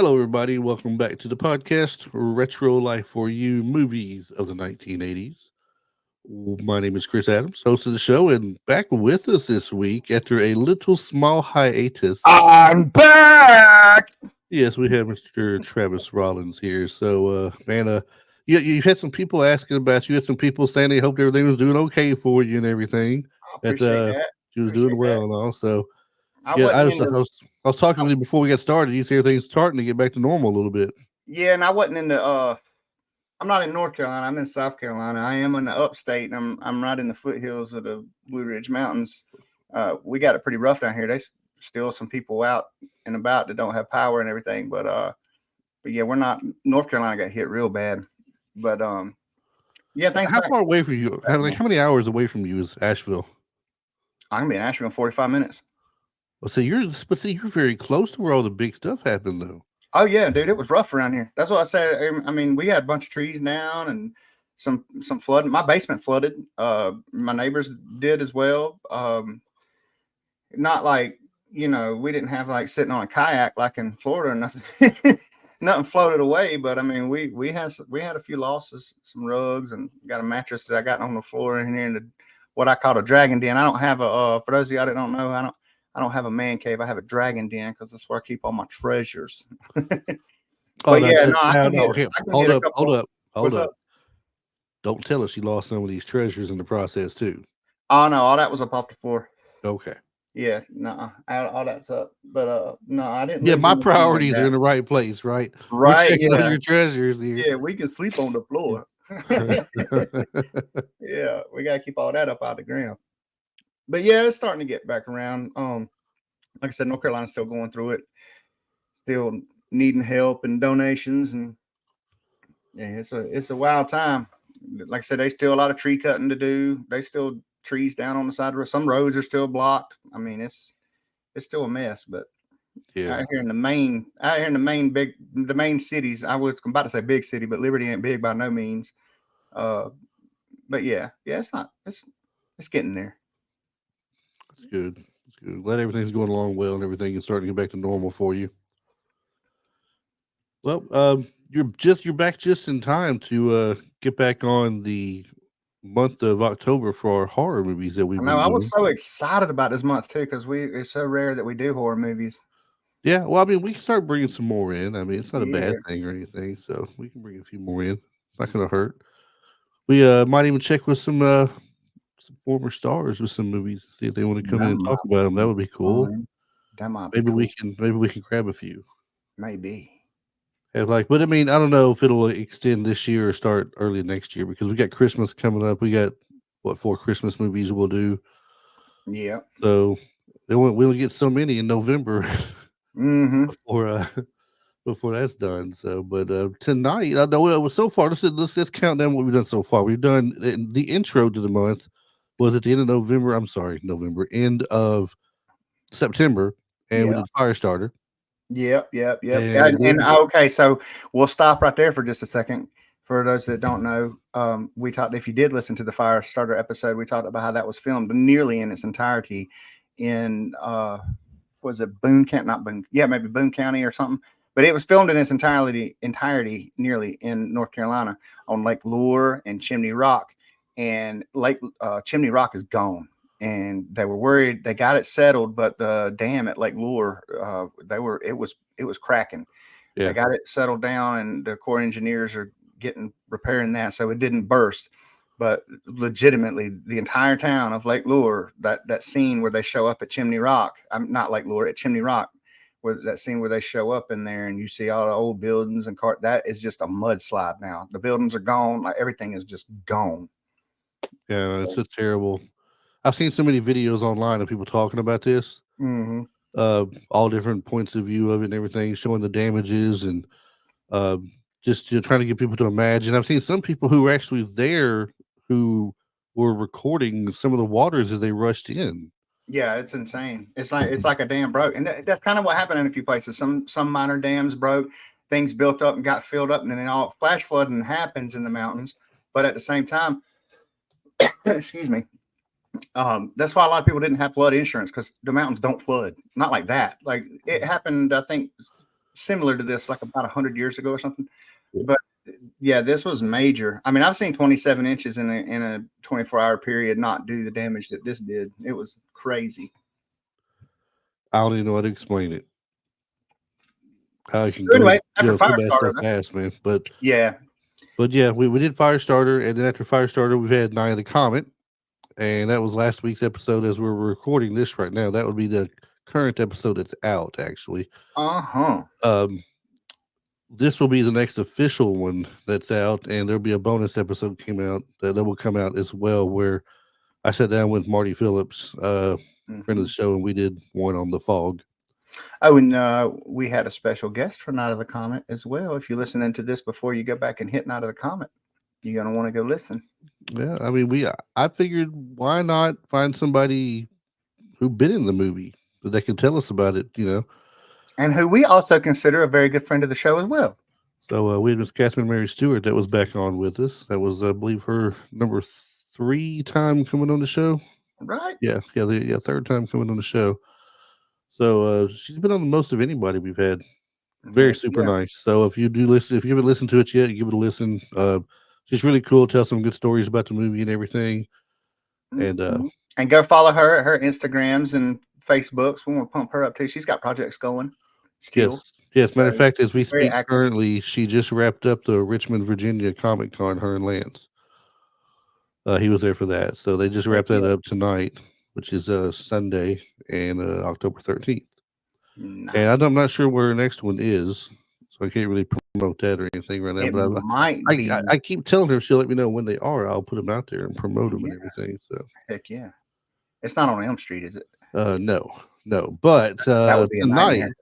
Hello, everybody. Welcome back to the podcast, Retro Life for You Movies of the 1980s. My name is Chris Adams, host of the show, and back with us this week after a little small hiatus. I'm back. Yes, we have Mr. Travis Rollins here. So, man, you've had some people asking about you. Had some people saying they hoped everything was doing okay for you and everything. I That appreciate that. you was doing Appreciate well that. and all. So, I yeah, wasn't in the I was talking with you before we got started. You see everything's starting to get back to normal a little bit. yeah, and I wasn't in the I'm not in North Carolina. I'm in South Carolina. I am in the upstate, and I'm right in the foothills of the Blue Ridge Mountains. We got it pretty rough down here. There's still some people out and about that don't have power and everything, but yeah, we're not. North Carolina got hit real bad, but yeah, thanks. How Back. far away from you? How many hours away from you is Asheville? I'm gonna be in Asheville in 45 minutes. Well, you're very close to where all the big stuff happened, though. Oh yeah, dude, it was rough around here. That's what I said. I mean, we had a bunch of trees down and some flooding. My basement flooded. My neighbors did as well. Not like we didn't have like sitting on a kayak like in Florida or nothing. Nothing floated away, but I mean, we had a few losses, some rugs, and got a mattress that I got on the floor in here in what I call a dragon den. I don't have for those of y'all that don't know, I don't have a man cave. I have a dragon den because that's where I keep all my treasures. Oh But no, yeah, no, I can no, get here, I can get a couple. hold What's up! up? Don't tell us you lost some of these treasures in the process too. Oh no, all that was up off the floor. Okay, Yeah, no, all that's up. But no, I didn't yeah, lose my anything like priorities are that. in the right place, right? We're Right? checking on Yeah, your treasures here. yeah. We can sleep on the floor. Yeah, we gotta keep all that up out of the ground. But yeah, it's starting to get back around. Like I said, North Carolina's still going through it, still needing help and donations, and yeah, it's a wild time. Like I said, they still a lot of tree cutting to do. They still trees down on the side of the road. Some roads are still blocked. I mean, it's still a mess. But Yeah, the main cities. I was about to say big city, but Liberty ain't big by no means. Uh, but yeah, it's not. It's getting there. it's good. It's good. Glad everything's going along well and everything is starting to get back to normal for you. Well, you're back just in time to get back on the month of October for our horror movies that we've I know. been I was doing. so excited about this month too because it's so rare that we do horror movies. Yeah, well, I mean, we can start bringing some more in. I mean, it's not a bad Yeah. thing or anything, so we can bring a few more in. It's not going to hurt. We might even check with some former stars with some movies to see if they want to come in That and talk might about them. That be would be cool. fun. That might be cool. Maybe we can grab a few. Maybe. And like, but I mean, I don't know if it'll extend this year or start early next year because we got Christmas coming up. We got what 4 Christmas movies we'll do. Yeah. So we'll get so many in November Mm-hmm. before before that's done. So, but tonight, I know so far. Let's count down what we've done so far. We've done the intro to the month was at the end of November. I'm sorry, November, end of September, and we Yeah. did Firestarter, Yep. and And then okay, so we'll stop right there for just a second. For those that don't know, we talked. If you did listen to the Fire Starter episode, we talked about how that was filmed nearly in its entirety in was it Boone County? Not Boone. Yeah, maybe Boone County or something. But it was filmed in its entirety nearly in North Carolina on Lake Lure and Chimney Rock, and Lake Chimney Rock is gone. And they were worried. They got it settled, but the dam at Lake Lure, it was cracking. yeah, They got it settled down, and the Corps engineers are repairing that so it didn't burst. But legitimately, the entire town of Lake Lure, that scene where they show up at Chimney Rock, I'm not Lake Lure, at Chimney Rock, where that scene where they show up in there and you see all the old buildings and that is just a mudslide now. The buildings are gone, like everything is just gone. yeah, it's just terrible. I've seen so many videos online of people talking about this, Mm-hmm. all different points of view of it and everything, showing the damages and uh, just trying to get people to imagine. I've seen some people who were actually there who were recording some of the waters as they rushed in. Yeah, it's insane. It's like a dam broke, and that's kind of what happened in a few places. Some minor dams broke, things built up and got filled up, and then all flash flooding happens in the mountains. But at the same time, excuse me, that's why a lot of people didn't have flood insurance because the mountains don't flood. Not like that. Like it happened, I think similar to this, like about 100 years ago or something. Yeah. But yeah, this was major. I mean, I've seen 27 inches in a 24-hour period not do the damage that this did. It was crazy. I don't even know how to explain it. How it can So anyway, after so bad Firestarter, stuff fast, man. yeah, But yeah, we did Firestarter, and then after Firestarter, we've had Night of the Comet, and that was last week's episode. As we're recording this right now, that would be the current episode that's out. Actually, uh-huh. um, this will be the next official one that's out, and there'll be a bonus episode came out that will come out as well, where I sat down with Marty Phillips, friend of Hmm. the show, and we did one on the fog. Oh, and we had a special guest for Night of the Comet as well. If you're listening to this before you go back and hit Night of the Comet, you're gonna want to go listen. Yeah, I mean, I figured why not find somebody who been in the movie that they can tell us about it, you know. And who we also consider a very good friend of the show as well. So we had Miss Catherine Mary Stewart that was back on with us. That was, I believe, her number 3 time coming on the show. Right? Yeah, third time coming on the show. So she's been on the most of anybody we've had. Very Heck super yeah. nice. So if you do listen, if you haven't listened to it yet, give it a listen. She's really cool. Tell some good stories about the movie and everything. And Mhm. And go follow her at her Instagrams and Facebooks. We want to pump her up too. She's got projects going still. yes. Matter of So fact, as we very speak active. currently, she just wrapped up the Richmond, Virginia Comic Con. Her and Lance. He was there for that. So they just Heck wrapped that yeah. up tonight, which is Sunday and October 13th. And Nice. I'm not sure where her next one is, so I can't really promote that or anything right now. It But might be. I keep telling her she'll let me know when they are. I'll put them out there and promote them Yeah. and everything. So Heck yeah. It's not on Elm Street, is it? no, no. But That would be a tonight nightmare. it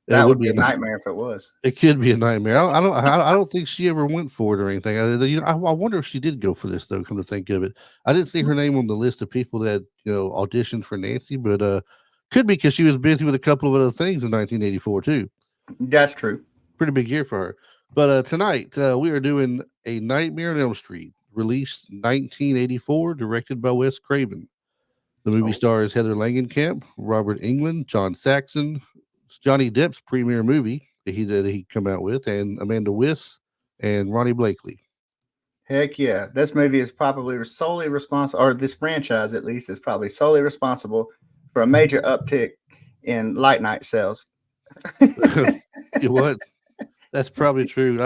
That would would be be a a nightmare if it was. it could be a nightmare. I don't think she ever went for it or anything. I wonder if she did go for this though. Come to think of it, I didn't see her name on the list of people that auditioned for Nancy, but could be because she was busy with a couple of other things in 1984 too. That's true. Pretty big year for her. But tonight we are doing A Nightmare on Elm Street, released 1984, directed by Wes Craven. The movie Oh, stars Heather Langenkamp, Robert Englund, John Saxon, Johnny Depp's premiere movie that he come out with, and Amanda Wyss and Ronnie Blakely. heck yeah. This movie is probably solely responsible, or this franchise at least, is probably solely responsible for a major uptick in light night sales. You what? That's probably true.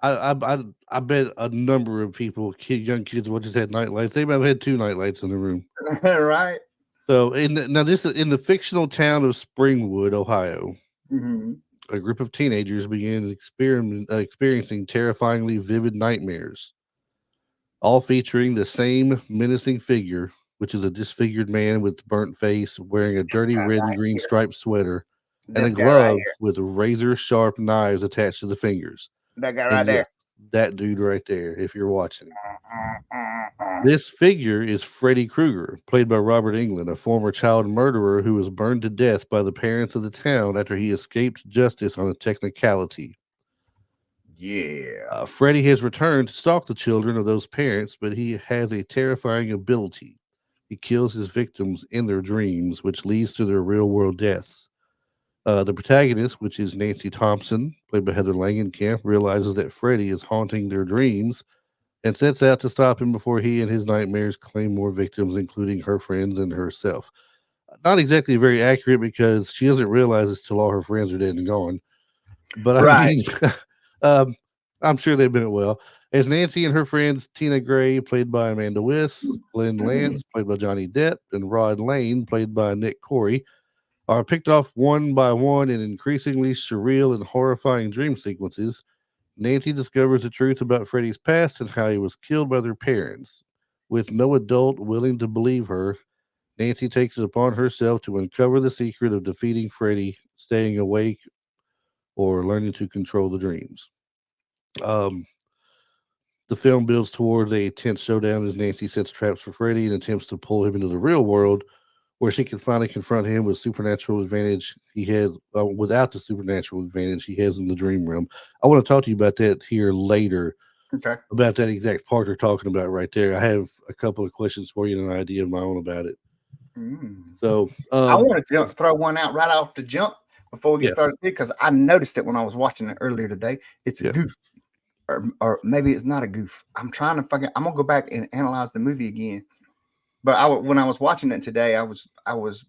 I bet a number of people, young kids, will just had night lights. They might have had 2 night lights in the room. Right? So, now this is in the fictional town of Springwood, Ohio. Hmm. A group of teenagers began experiencing terrifyingly vivid nightmares, all featuring the same menacing figure, which is a disfigured man with burnt face, wearing a dirty red and green striped sweater and a This guy right glove here. with razor sharp knives attached to the fingers. That guy And right yes, there. that dude right there, if you're watching him. This figure is Freddy Krueger, played by Robert Englund, a former child murderer who was burned to death by the parents of the town after he escaped justice on a technicality. Yeah. Freddy has returned to stalk the children of those parents, but he has a terrifying ability. He kills his victims in their dreams, which leads to their real world deaths. The protagonist, which is Nancy Thompson, played by Heather Langenkamp, realizes that Freddy is haunting their dreams and sets out to stop him before he and his nightmares claim more victims, including her friends and herself. Not exactly very accurate because she doesn't realize this till all her friends are dead and gone. But I Right. mean, um, I'm sure they've been well. As Nancy and her friends, Tina Gray, played by Amanda Wyss, Glenn Lance, played by Johnny Depp, and Rod Lane, played by Nick Corey, are picked off one by one in increasingly surreal and horrifying dream sequences. Nancy discovers the truth about Freddy's past and how he was killed by their parents. With no adult willing to believe her, Nancy takes it upon herself to uncover the secret of defeating Freddy, staying awake, or learning to control the dreams. Um, the film builds towards a tense showdown as Nancy sets traps for Freddy and attempts to pull him into the real world, where she can finally confront him with supernatural advantage he has without the supernatural advantage he has in the dream realm. I want to talk to you about that here later, Okay. about that exact part you're talking about right there. I have a couple of questions for you and an idea of my own about it. Mm. So, I want to throw one out right off the jump before we get Yeah, started, because I noticed it when I was watching it earlier today. It's a yeah. goof, or maybe it's not a goof. I'm trying to fucking. I'm gonna go back and analyze the movie again. But when I was watching it today, I was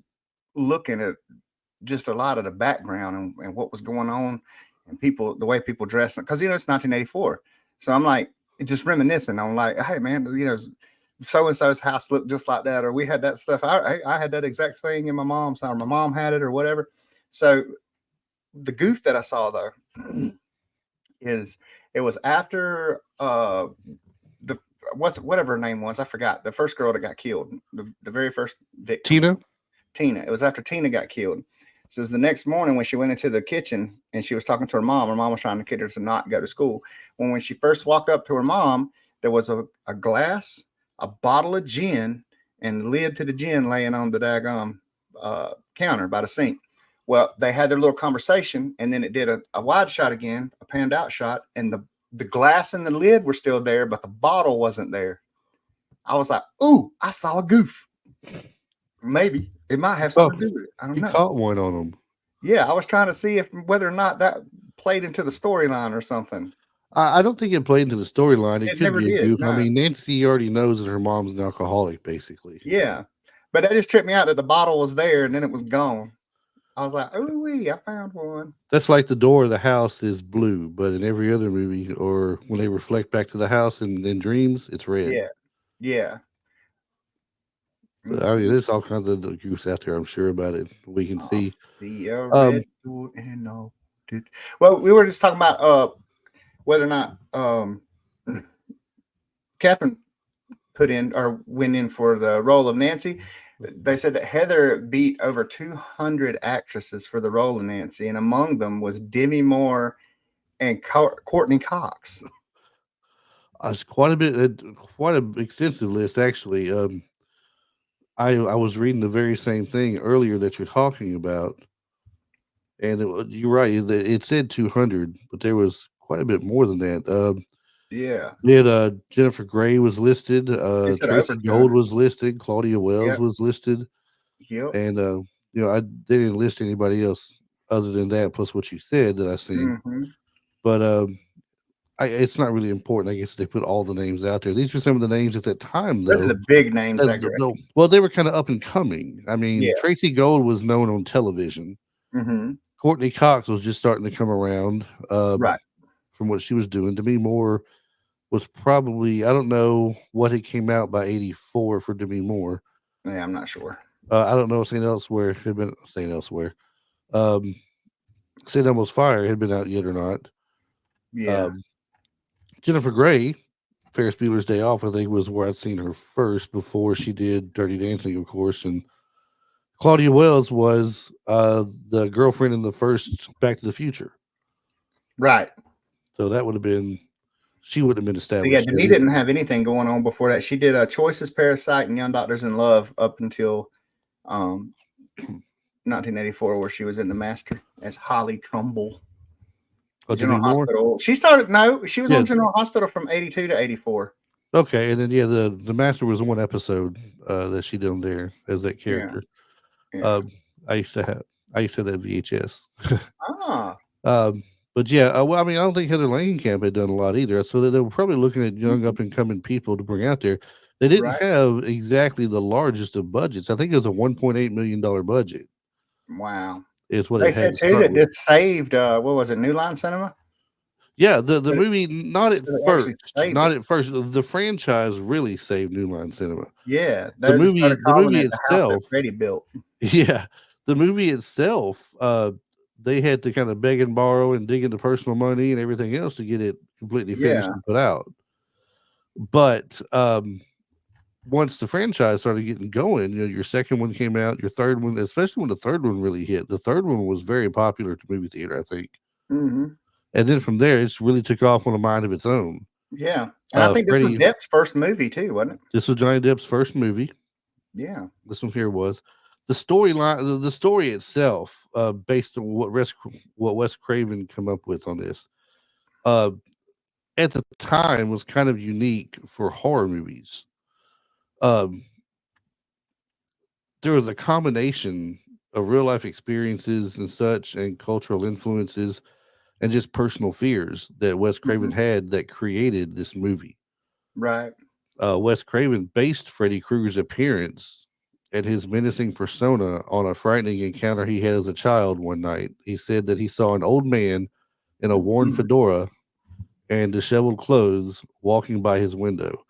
looking at just a lot of the background and what was going on, and people, the way people dress, because it's 1984. So I'm like just reminiscing. I'm like, hey man, so and so's house looked just like that, or we had that stuff. I had that exact thing in my mom's house. My mom had it, or whatever. So the goof that I saw though is it was after the whatever her name was. I forgot the first girl that got killed, the very first victim. Tina. Tina. It was after Tina got killed. So it was the next morning when she went into the kitchen and she was talking to her mom was trying to get her to not go to school. When she first walked up to her mom, there was a glass, a bottle of gin, and the lid to the gin laying on the daggum counter by the sink. Well, they had their little conversation, and then it did a wide shot again, a panned out shot, and the glass and the lid were still there, but the bottle wasn't there. I was like, "Ooh, I saw a goof." Maybe it might have Oh, something to do with it. I don't you know. caught one on them. Yeah, I was trying to see if whether or not that played into the storyline or something. I don't think it played into the storyline. It It could never be a did. goof. I No. mean, Nancy already knows that her mom's an alcoholic, basically. Yeah, but that just tripped me out that the bottle was there and then it was gone. I was like, "Oh wee, I found one." That's like the door of the house is blue, but in every other movie or when they reflect back to the house in dreams, it's red. Yeah, yeah. So, I mean, Mm-hmm. there's all kinds of goofs out there, I'm sure, about it. We can I see. see a red Um, door and all. Well, we were just talking about whether or not Catherine put in or went in for the role of Nancy. They said that Heather beat over 200 actresses for the role of Nancy, and among them was Demi Moore and Courtney Cox. it's quite a bit, quite an extensive list, actually. I was reading the very same thing earlier that you're talking about, and you're right. It said 200, but there was quite a bit more than that. Yeah, We had Jennifer Grey was listed, it said over Tracy Gold 200. was listed, Claudia Wells Yep, was listed, yep. and they didn't list anybody else other than that. Plus what you said that I seen, Mm-hmm. but it's not really important. I guess they put all the names out there. These are some of the names at that time, Those are though. the big names, I No, reckon. well, they were kind of up and coming. I mean, Yeah. Tracy Gold was known on television. Mm-hmm. Courtney Cox was just starting to come around Right. from what she was doing. Demi Moore was probably, I don't know what it came out by 84 for Demi Moore. Yeah, I'm not sure. I don't know if St. Elsewhere had been St. Elsewhere. Um, St. Elmo's Fire had been out yet or not. Yeah. Um, Jennifer Grey, Ferris Bueller's Day Off, I think was where I'd seen her first before she did Dirty Dancing, of course. And Claudia Wells was the girlfriend in the first Back to the Future. Right. So that would have been, she wouldn't have been So yeah, established yet Demi either. didn't have anything going on before that. She did Choices, Parasite, and Young Doctors in Love up until um 1984, where she was in The Master as Holly Trumbull. Oh, Demi General Moore? Hospital. She started. No, she was Yeah. on General Hospital from 82 to 84. Okay. And then, yeah, the Master was one episode that she did on there as that Yeah. character. Yeah. Um, I used to have, I used to have that VHS. Ah. um, but yeah, well, I mean, I don't think Heather Langenkamp had done a lot either. So they were probably looking at young up and coming people to bring out there. They didn't Right. have exactly the largest of budgets. I think it was a $1.8 million budget Wow. is what They it had said to too start that with. this saved. What was it? New Line Cinema. Yeah, the But movie not at so it actually first, saved not it. at first. The franchise really saved New Line Cinema. Yeah. They just started The calling movie it the house that itself, Freddie built. yeah, the movie itself, they had to kind of beg and borrow and dig into personal money and everything else to get it completely finished Yeah. and put out. But once the franchise started getting going, your second one came out, your third one, especially when the third one really hit. The third one was very popular to movie theater, I think. Hmm. And then from there, it's really took off on a mind of its own. Yeah. And I think this was Freddie, Depp's first movie too, wasn't it? this was Johnny Depp's first movie. Yeah. This one here was the storyline. The story itself, based on what Wes Craven come up with on this, uh, at the time was kind of unique for horror movies. Um, there was a combination of real life experiences and such, and cultural influences, and just personal fears that Wes Craven Mhm. had that created this movie. Right. Wes Craven based Freddy Krueger's appearance and his menacing persona on a frightening encounter he had as a child one night. He said that he saw an old man in a worn Mhm. fedora and disheveled clothes walking by his window.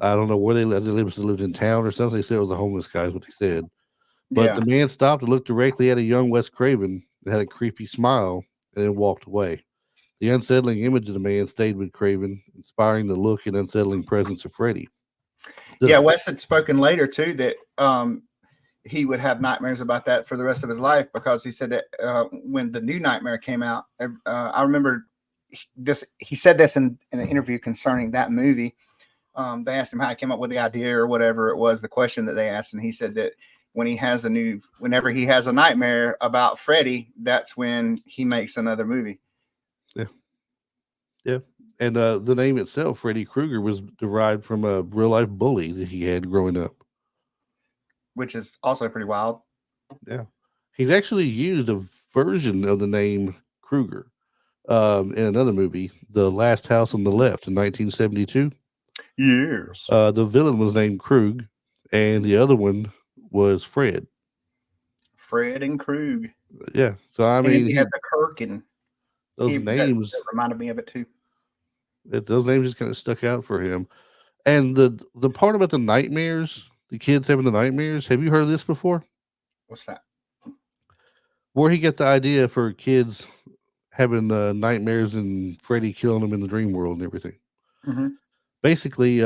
I don't know where they lived. They lived in town or something. They said it was a homeless guy, is what they said. But Yeah. the man stopped and looked directly at a young Wes Craven and had a creepy smile and then walked away. The unsettling image of the man stayed with Craven, inspiring the look and unsettling presence of Freddy. Yeah. The, Wes had spoken later too that he would have nightmares about that for the rest of his life because he said that when the new Nightmare came out, I remember this. He said this in an interview concerning that movie. They asked him how he came up with the idea or whatever it was, the question that they asked, and he said that whenever he has a nightmare about Freddy, that's when he makes another movie, yeah, yeah. And the name itself, Freddy Krueger, was derived from a real life bully that he had growing up. which is also pretty wild. Yeah. He's actually used a version of the name Krueger in another movie, The Last House on the Left in 1972. Yes. The villain was named Krug, and the other one was Fred. Fred and Krug. Yeah. So, I And then mean, he had the Kirk, and those that names, reminded me of it too. those names just kind of stuck out for him. And the part about the nightmares, the kids having the nightmares, have you heard of this before? What's that? Where he got the idea for kids having nightmares and Freddy killing them in the dream world and everything. Mm-hmm. Basically,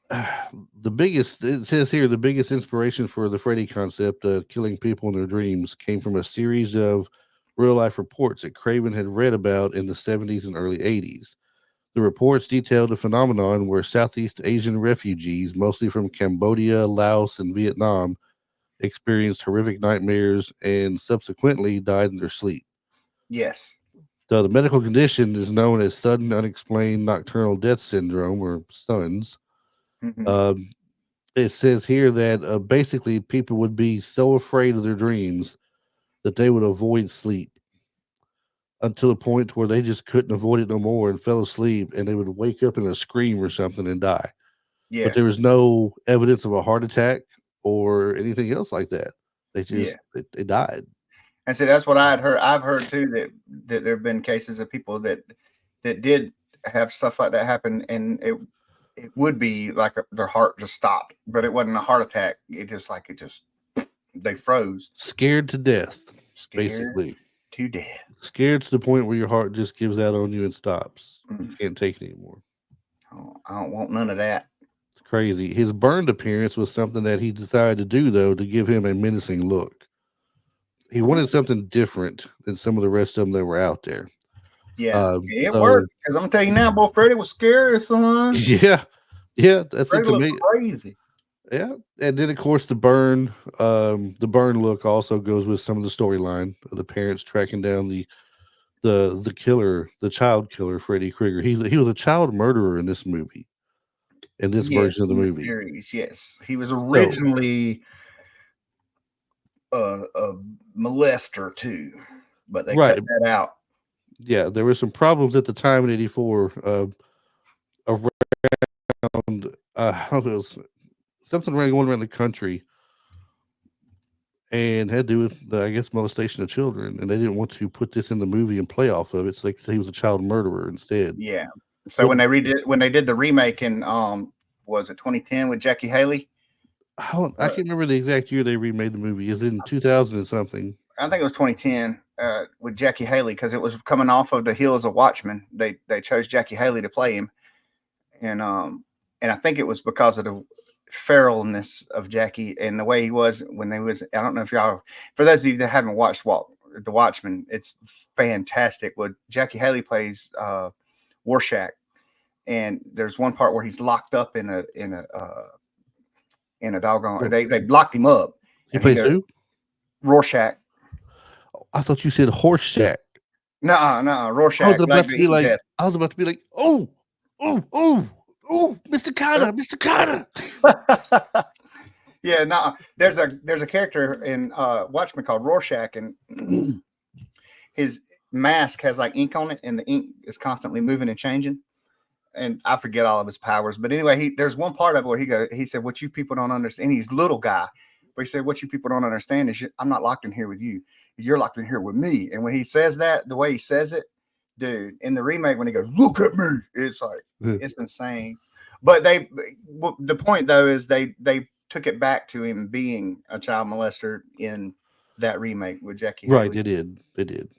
the biggest, it says here, the biggest inspiration for the Freddy concept, killing people in their dreams, came from a series of real life reports that Craven had read about in the 70s and early 80s. The reports detailed a phenomenon where Southeast Asian refugees, mostly from Cambodia, Laos, and Vietnam, experienced horrific nightmares and subsequently died in their sleep. Yes. So the medical condition is known as sudden unexplained nocturnal death syndrome, or SUNS. Mm-hmm. Um, it says here that basically people would be so afraid of their dreams that they would avoid sleep until the point where they just couldn't avoid it no more and fell asleep, and they would wake up in a scream or something and die. But Yeah. there was no evidence of a heart attack or anything else like that. They Yeah. just they died. And so that's what I had heard. I've heard too that there have been cases of people that did have stuff like that happen, and it would be like their heart just stopped, but it wasn't a heart attack. It just they froze, Scared to death, scared basically. to death. Scared to the point where your heart just gives out on you and stops. You Mm. can't take it anymore. I don't want none of that. It's crazy. His burned appearance was something that he decided to do, though, to give him a menacing look. He wanted something different than some of the rest of them that were out there. Yeah, it So worked because I'm gonna tell you now, boy, Freddy was scary, son. yeah, yeah, that's it Freddy to looked me. crazy. Yeah, and then of course the burn look also goes with some of the storyline of the parents tracking down the killer, the child killer, Freddy Krueger. He was a child murderer in this movie, in this version Yes, of the in the movie. series. Yes, he was So originally a molester too, but they cut right, that out. yeah, there were some problems at the time in '84 around. I don't know if it was something going around the country and had to do with I guess molestation of children, and they didn't want to put this in the movie and play off of it, so he was a child murderer instead. Yeah. So Well, when they did the remake in was it 2010 with Jackie Haley? I can't remember the exact year they remade the movie. Is in 2000 and something. I think it was 2010 with Jackie Haley because it was coming off of the heels of Watchmen. They chose Jackie Haley to play him, and and I think it was because of the feralness of Jackie and the way he was when they was. I don't know if y'all, for those of you that haven't watched the Watchmen, it's fantastic. What Jackie Haley plays Rorschach, and there's one part where he's locked up in a doggone. Well, They locked him up, he and he plays goes who? Rorschach. I thought you said Horse Shack. No, Rorschach, like the eating test. I was about to be like, oh, Mr. Carter, Mr. Carter. Yeah, no, there's a character in Watchmen called Rorschach, and his mask has like ink on it, and the ink is constantly moving and changing. And I forget all of his powers, but anyway, there's one part of it where he said, "What you people don't understand." He's a little guy, but he said, "What you people don't understand is I'm not locked in here with you. You're locked in here with me." And when he says that, the way he says it, dude, in the remake when he goes, "Look at me," it's like it's insane. But the point though is they took it back to him being a child molester in that remake with Jackie Right, Haley, they did. They did.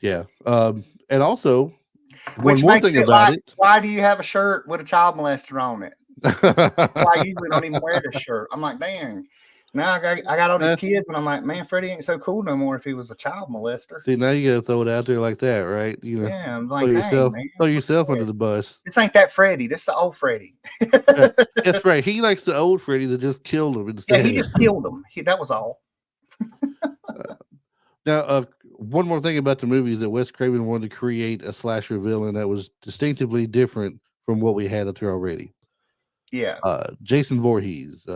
Yeah. And also one which more makes thing it about like, it. why do you have a shirt with a child molester on it? Why I usually don't even wear this shirt. I'm like, dang. Now I got all these Uh, kids, and I'm like, man, Freddie ain't so cool no more if he was a child molester. See, now you gotta throw it out there like that, right? Yeah, I'm like, dang, man. throw yourself Yeah. under the bus. This ain't that Freddie. This is the old Freddie. That's right. He likes the old Freddy that just killed him Yeah, he instead. just killed him. That was all. Now, one more thing about the movie is that Wes Craven wanted to create a slasher villain that was distinctively different from what we had up there already. Yeah. Jason Voorhees,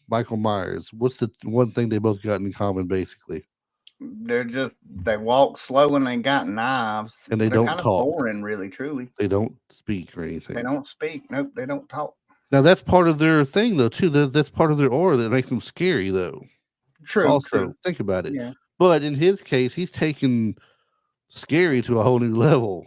Michael Myers. What's the one thing they both got in common, basically? They walk slow and they got knives. And they They're don't kind of talk. boring, really, truly. They don't speak or They anything. don't speak. Nope, they don't talk. Now, that's part of their thing, though, too. That's part of their aura that makes them scary, though. True, Also, true. think about it. Yeah. But in his case, he's taken scary to a whole new level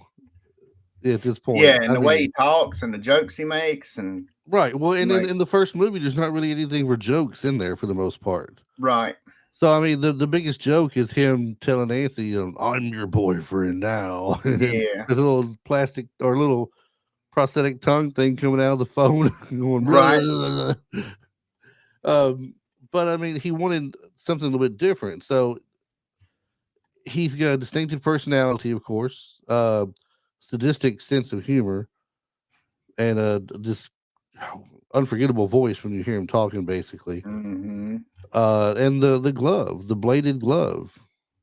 at this point. Yeah, and I the way mean, he talks and the jokes he makes and right. Well, and like in the first movie, there's not really anything for jokes in there for the most part. right. So, I mean, the biggest joke is him telling Nancy, I'm your boyfriend now. And Yeah. there's a little plastic or little prosthetic tongue thing coming out of the phone going, Right. blah, blah, blah. But I mean, he wanted something a little bit different. So he's got a distinctive personality, of course, sadistic sense of humor, and this unforgettable voice when you hear him talking, basically. Mm-hmm. And the glove, the bladed glove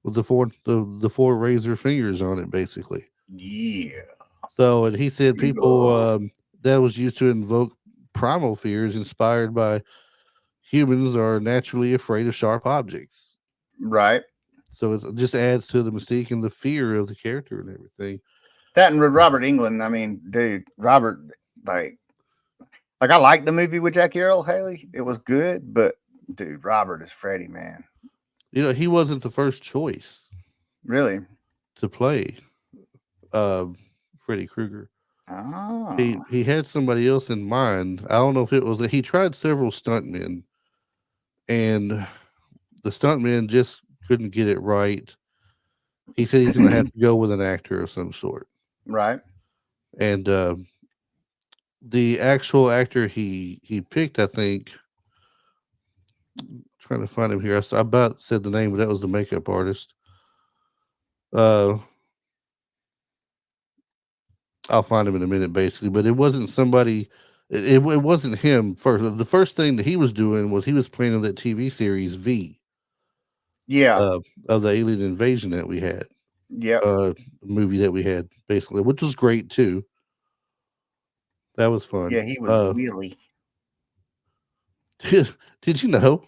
with the four razor fingers on it, basically. Yeah. So, and he said people Ugh. that was used to invoke primal fears inspired by humans are naturally afraid of sharp objects. Right. So it just adds to the mystique and the fear of the character and everything. That and with Robert England, I mean, dude, Robert, like, I like the movie with Jackie Earl Haley. It was good, but dude, Robert is Freddy, man. He wasn't the first choice Really? to play uh, Freddy Krueger. Oh. He had somebody else in mind. I don't know if it was he tried several stuntmen, and the stuntmen just couldn't get it right. He said he's going to have to go with an actor of some sort, Right. and the actual actor he picked, I think, trying to find him here. I about said the name, but that was the makeup artist. Uh, I'll find him in a minute, basically. But it wasn't somebody. It wasn't him first. The first thing that he was doing was he was playing in that TV series V Yeah. of the alien invasion that we had, Yep. movie that we had, basically, which was great too. That was fun. Yeah, he was Willie. Did you know?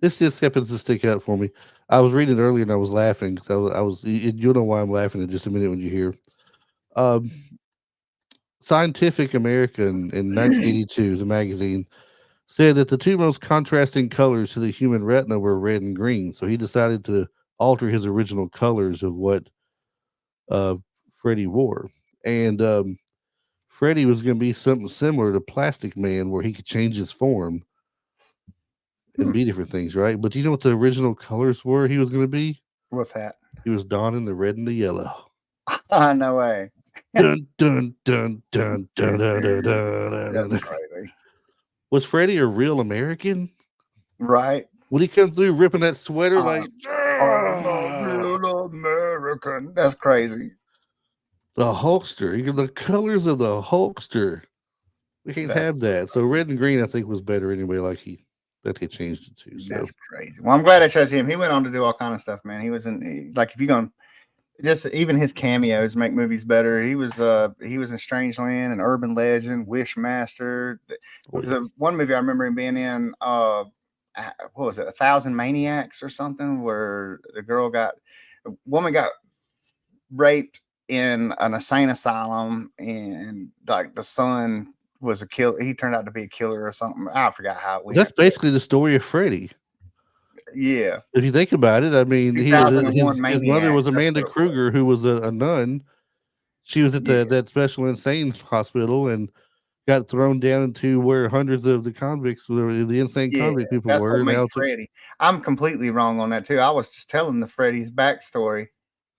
This just happens to stick out for me. I was reading earlier and I was laughing because you'll know why I'm laughing in just a minute when you hear. Um, Scientific American in 1982, the magazine, said that the two most contrasting colors to the human retina were red and green. So he decided to alter his original colors of what uh, Freddy wore. And Freddy was going to be something similar to Plastic Man, where he could change his form and be different things, right? But do you know what the original colors were he was going to be? What's that? He was donning the red and the yellow. No way. Dun, dun, dun, dun, dun, dun, dun, dun, That's dun. crazy. Was Freddy a real American? Right. Would he come through ripping that sweater like I'm a real American. That's crazy. the Hulkster? The colors of the Hulkster. We can't have that. So red and green, I think, was better anyway. That they changed it to. So That's crazy. Well, I'm glad I chose him. He went on to do all kind of stuff, man. He was in like if you're gonna just even his cameos make movies better. He was in Strangeland and Urban Legend, Wishmaster. Oh, There was yeah. a one movie I remember him being in. What was it? A Thousand Maniacs or something, where a woman got raped in an insane asylum, and like the son was a kill. He turned out to be a killer or something. I forgot how it went. That's basically the story of Freddy. Yeah, If you think about it, I mean, 2001 his mother was Maniacs. That's Amanda what it was. Krueger, who was a nun. She was at Yeah. that special insane hospital and got thrown down into where hundreds of the convicts, the insane Yeah, convict people that's were, what and makes now took. Freddy. I'm completely wrong on that too. I was just telling the Freddy's backstory.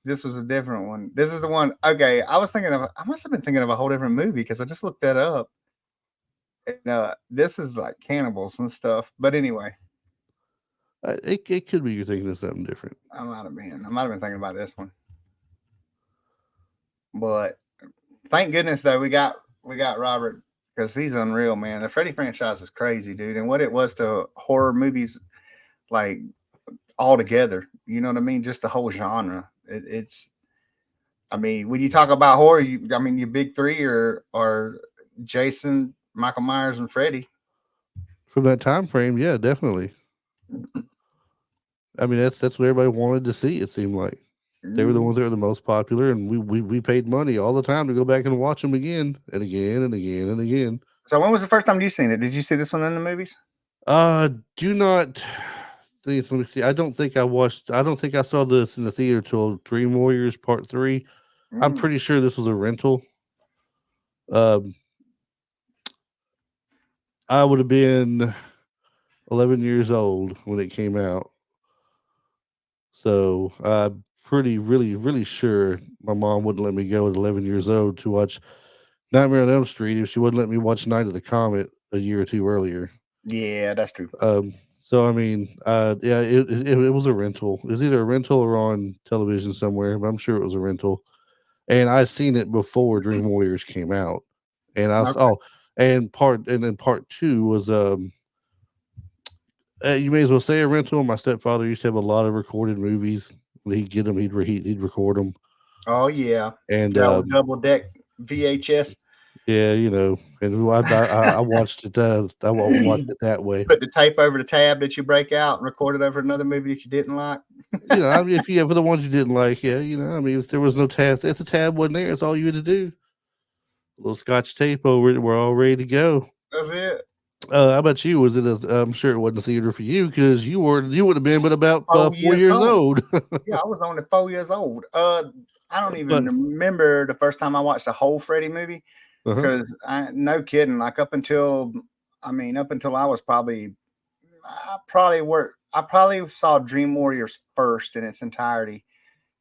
This was a different one. This is the one. Okay, I must have been thinking of a whole different movie because I just looked that up. And, this is like cannibals and stuff. But anyway, It could be you're thinking of something different. I might have been thinking about this one. But thank goodness though we got Robert because he's unreal, man. The Freddy franchise is crazy, dude, and what it was to horror movies like all together. You know what I mean? Just the whole genre. It's. I mean, when you talk about horror, I mean, your big three are Jason, Michael Myers, and Freddy. From that time frame, yeah, definitely. I mean, that's what everybody wanted to see. It seemed like they were the Mm. ones that were the most popular, and we paid money all the time to go back and watch them again and again and again and again. So when was the first time you seen it? Did you see this one in the movies? Do not think. Let me see. I don't think I watched. I don't think I saw this in the theater till Dream Warriors Part Three. I'm Mm. pretty sure this was a rental. Um, I would have been 11 years old when it came out, so I'm really sure my mom wouldn't let me go at 11 years old to watch Nightmare on Elm Street if she wouldn't let me watch Night of the Comet a year or two earlier. Yeah, that's true. So I mean, yeah, it was a rental. It was either a rental or on television somewhere, but I'm sure it was a rental. And I seen it before Dream Warriors came out, and I Okay. saw, and then part two was you may as well say a rental. My stepfather used to have a lot of recorded movies. He'd get them, he'd record them, Oh yeah, and that old double deck VHS. yeah, you know, and I watched it. Watched it that way. Put the tape over the tab that you break out and record it over another movie that you didn't like. You know, I mean, if you for the ones you didn't like, yeah, you know, I mean, if there was no tab, if the tab wasn't there, it's all you had to do. A little scotch tape over it, we're all ready to go. That's it. How about you? Was it I'm sure it wasn't a theater for you because you would have been but about 4 4 years years old. old. Yeah, I was only 4 years old. I don't even But remember the first time I watched a whole Freddy movie uh-huh. because no kidding. Like up until I was I probably saw Dream Warriors first in its entirety,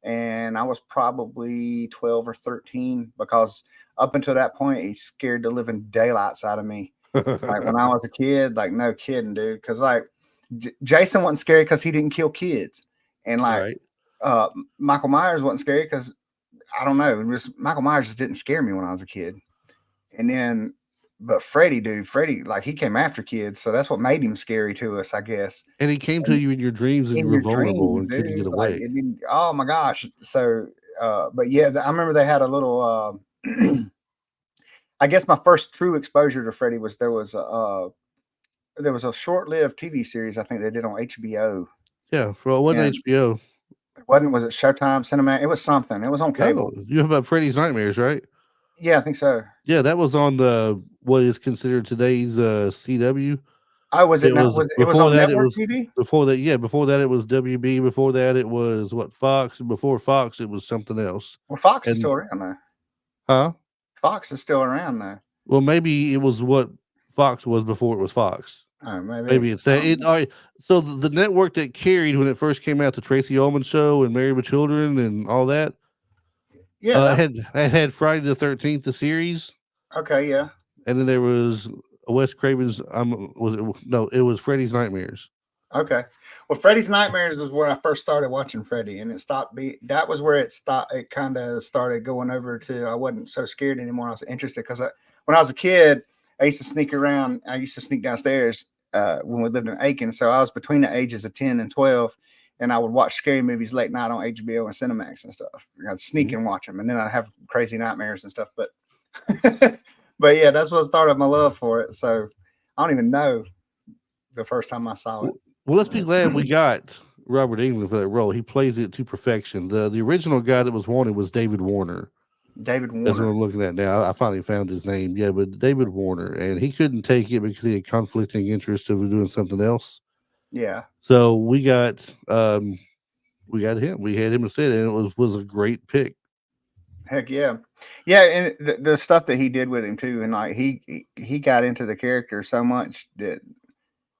and I was probably 12 or 13 because up until that point, he scared the living daylights out of me. Like when I was a kid, like no kidding, dude. Because like Jason wasn't scary because he didn't kill kids, and like Right. uh, Michael Myers wasn't scary because I don't know. Michael Myers just didn't scare me when I was a kid. And then, but Freddy, dude, Freddy, like he came after kids, so that's what made him scary to us, I guess. And he came to And you in your dreams and you in were your vulnerable dreams, and couldn't get dude, like away. it didn't. Oh my gosh! So, but yeah, I remember they had a little. I guess my first true exposure to Freddy was there was a short-lived TV series I think they did on HBO. Yeah, well, it wasn't And HBO. it wasn't was it Showtime Cinema? It was something. It was on No, cable. you have about Freddy's Nightmares, right? Yeah, I think so. Yeah, that was on the what is considered today's CW. Oh, was it It not? was Was it was before on that. It network was TV? before that. Yeah, before that it was WB. Before that it was what Fox. Before Fox it was something else. Well, Fox is And still around though. huh? Fox is still around though. Well, maybe it was what Fox was before it was Fox. Oh, maybe Maybe it's I that. don't It know. all right. So the network that carried when it first came out, the Tracy Ullman Show and Married with Children and all that, Yeah, that had Friday the 13th the series, okay. Yeah, and then there was Wes Craven's. Was it no? It was Freddy's Nightmares. okay. Well, Freddy's Nightmares was where I first started watching Freddy, and it stopped. That was where it stopped. It kind of started going over to. I wasn't so scared anymore. I was interested because when I was a kid, I used to sneak around. I used to sneak downstairs when we lived in Aiken. So I was between the ages of 10 and 12, and I would watch scary movies late night on HBO and Cinemax and stuff. I'd sneak Mhm. and watch them, and then I'd have crazy nightmares and stuff. But but yeah, that's what started my love for it. So I don't even know the first time I saw it. Well, well, let's be glad we got Robert England for that role. He plays it to perfection. The original guy that was wanted was David Warner. David That's what Warner. I'm looking at now. I finally found his name. Yeah, but David Warner, and he couldn't take it because he had conflicting interest of doing something else. Yeah. So we got him. We had him instead, and it was a great pick. Heck yeah, yeah, and the stuff that he did with him too, and like he got into the character so much that,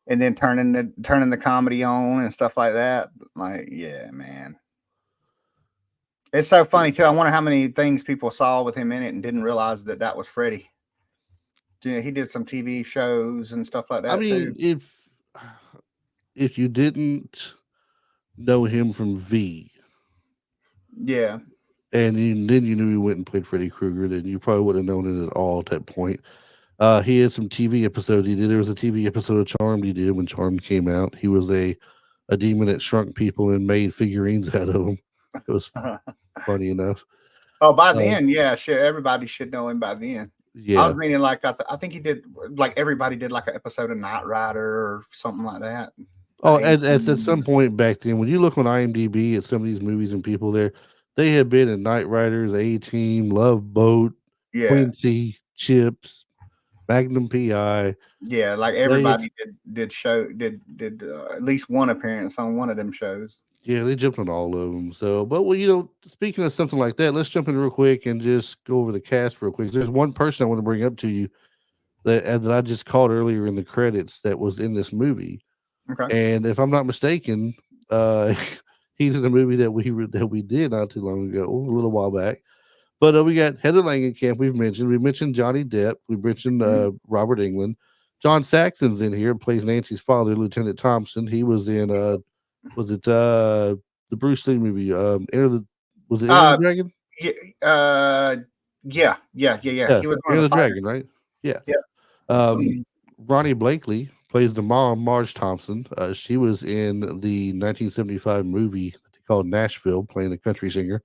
and then turning the comedy on and stuff like that. Like, yeah, man, it's so funny too. I wonder how many things people saw with him in it and didn't realize that that was Freddie. Yeah, he did some TV shows and stuff like I that mean, too. if you didn't know him from V, Yeah, and then you knew he went and played Freddy Krueger, then you probably would have known it at all at that point. He had some TV episodes he did. There was a TV episode of Charmed he did when Charmed came out. He was a demon that shrunk people and made figurines out of them. It was funny enough. oh, by Uh, then, yeah, sure. Everybody should know him by then. I yeah. was meaning like I think he did like everybody did like an episode of Knight Rider or something like that. Oh, The and at 80s. some point back then, when you look on IMDb at some of these movies and people there, they have been in Night Riders, A Team, Love Boat, Yeah, Quincy, Chips, Magnum PI. yeah, like They everybody did at least one appearance on one of them shows. Yeah, they jumped on all of them. So, but well, speaking of something like that, let's jump in real quick and just go over the cast real quick. There's one person I want to bring up to you that I just called earlier in the credits that was in this movie, Okay. and if I'm not mistaken, uh, he's in a movie that we did not too long ago, a little while back. But we got Heather Langenkamp. We mentioned Johnny Depp. We mentioned Mhm. Robert England. John Saxon's in here. Plays Nancy's father, Lieutenant Thompson. He was in was it the Bruce Lee movie? Enter the Was it Enter the Uh, Dragon? yeah, uh, yeah. Yeah, He was one Enter of the the fighters. Dragon, right? Yeah. Yeah. Um, Ronnie Blakely plays the mom, Marge Thompson. She was in the 1975 movie that they called Nashville, playing a country singer.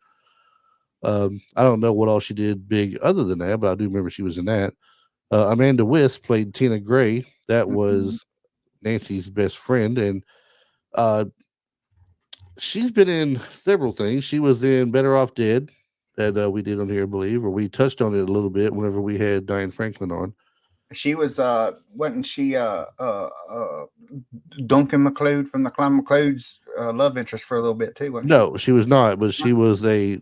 I don't know what all she did big other than that, but I do remember she was in that. Amanda Wiss played Tina Gray. That Mhm. was Nancy's best friend, and uh, she's been in several things. She was in Better Off Dead that we did on here, I believe, or we touched on it a little bit whenever we had Diane Franklin on. She was wasn't she Duncan McLeod from the Clan McLeod's love interest for a little bit too, wasn't she? No, she was not, but she was a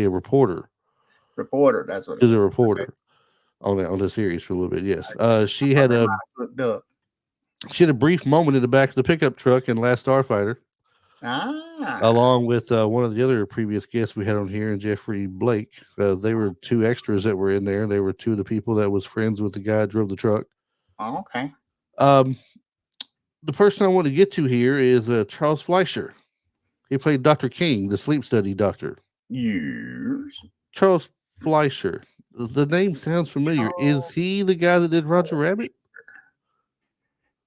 reporter. Reporter, that's what She it was a was. Okay. reporter on the series for a little bit. Yes, I thought that might have looked up. she had a brief moment in the back of the pickup truck in Last Starfighter, Ah, along with one of the other previous guests we had on here, and Jeffrey Blake. They were two extras that were in there. They were two of the people that was friends with the guy that drove the truck. okay. Um, the person I want to get to here is Charles Fleischer. He played Dr. King, the sleep study doctor. Years. Charles Fleischer. The name sounds familiar. Is Charles he the guy that did Roger Fleischer. Rabbit?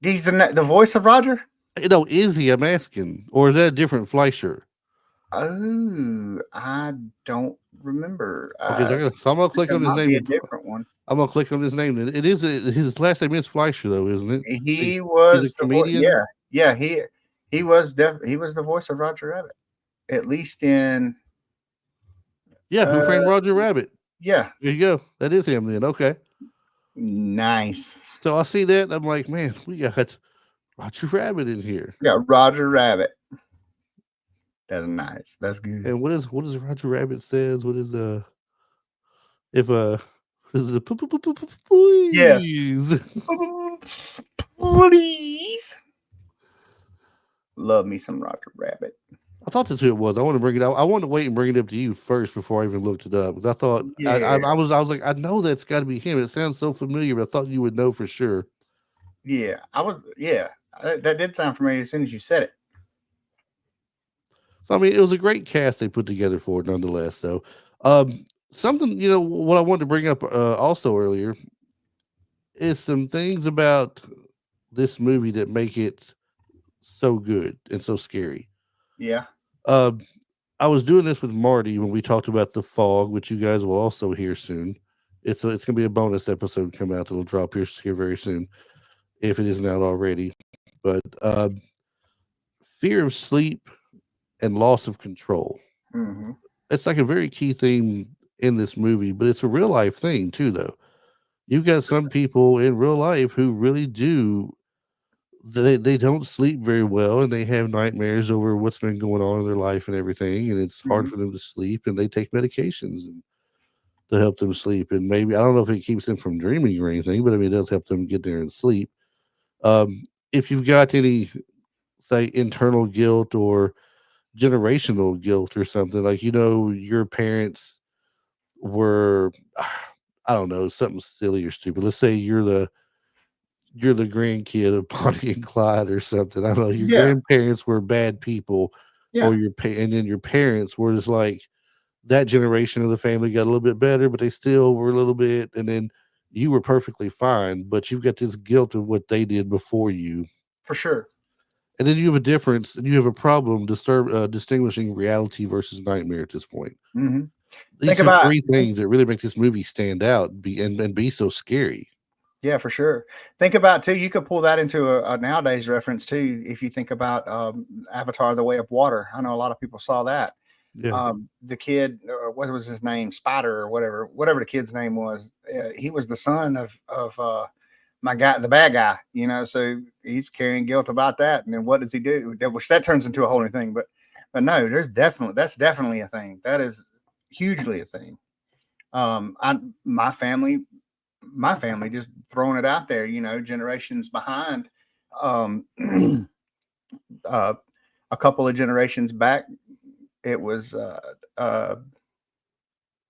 He's the voice of Roger. No, is he? I'm asking. Or is that a different Fleischer? Oh, I don't remember. Okay, I so I'm gonna think click that on his might be name. a different one. I'm gonna click on his name. And it is his last name is Fleischer, though, isn't it? He He's a was the voice. comedian. Yeah, yeah. He was the voice of Roger Rabbit. At least in Yeah, Who uh Framed Roger Rabbit? yeah. There you go. That is him then. Okay. Nice. So I see that and I'm like, man, we got Roger Rabbit in here. Yeah, Roger Rabbit. That's nice. That's good. And what is Roger Rabbit says? What is if is it Yeah. please? Please. Love me some Roger Rabbit. I thought that's who it was. I want to bring it out. I wanted to wait and bring it up to you first before I even looked it up because I thought Yeah. I was like I know that's got to be him. It sounds so familiar, but I thought you would know for sure. Yeah. I was yeah. That did sound familiar as soon as you said it. So I mean, it was a great cast they put together for it, nonetheless. So, something what I wanted to bring up also earlier is some things about this movie that make it so good and so scary. Yeah. Um, I was doing this with Marty when we talked about the fog, which you guys will also hear soon. It's gonna be a bonus episode come out that'll drop here very soon if it isn't out already. But fear of sleep and loss of control. Mm-hmm. It's like a very key theme in this movie, but it's a real life thing too, though. You've got some people in real life who really do they don't sleep very well and they have nightmares over what's been going on in their life and everything, and it's hard Mm-hmm. for them to sleep, and they take medications to help them sleep. And maybe I don't know if it keeps them from dreaming or anything, but I mean it does help them get there and sleep. If you've got any say internal guilt or generational guilt or something, like your parents were I don't know, something silly or stupid. Let's say you're the grandkid of Bonnie and Clyde or something. I don't know. Your Yeah. grandparents were bad people, or Yeah. and then your parents were just like that generation of the family got a little bit better, but they still were a little bit, and then you were perfectly fine, but you've got this guilt of what they did before you, For sure. and then you have a difference, and you have a problem distinguishing reality versus nightmare at this point. Mm-hmm. Think These are about three things that really make this movie stand out, and be so scary. Yeah, for sure. Think about too. You could pull that into a nowadays reference too. If you think about Avatar: The Way of Water, I know a lot of people saw that. Yeah. The kid, what was his name, Spider or whatever the kid's name was. He was the son of my guy, the bad guy. So he's carrying guilt about that. And then what does he do? Which that turns into a whole new thing. But no, that's definitely a thing. That is hugely a thing. I my family just throwing it out there, generations behind. Um, uh, a couple of generations back, it was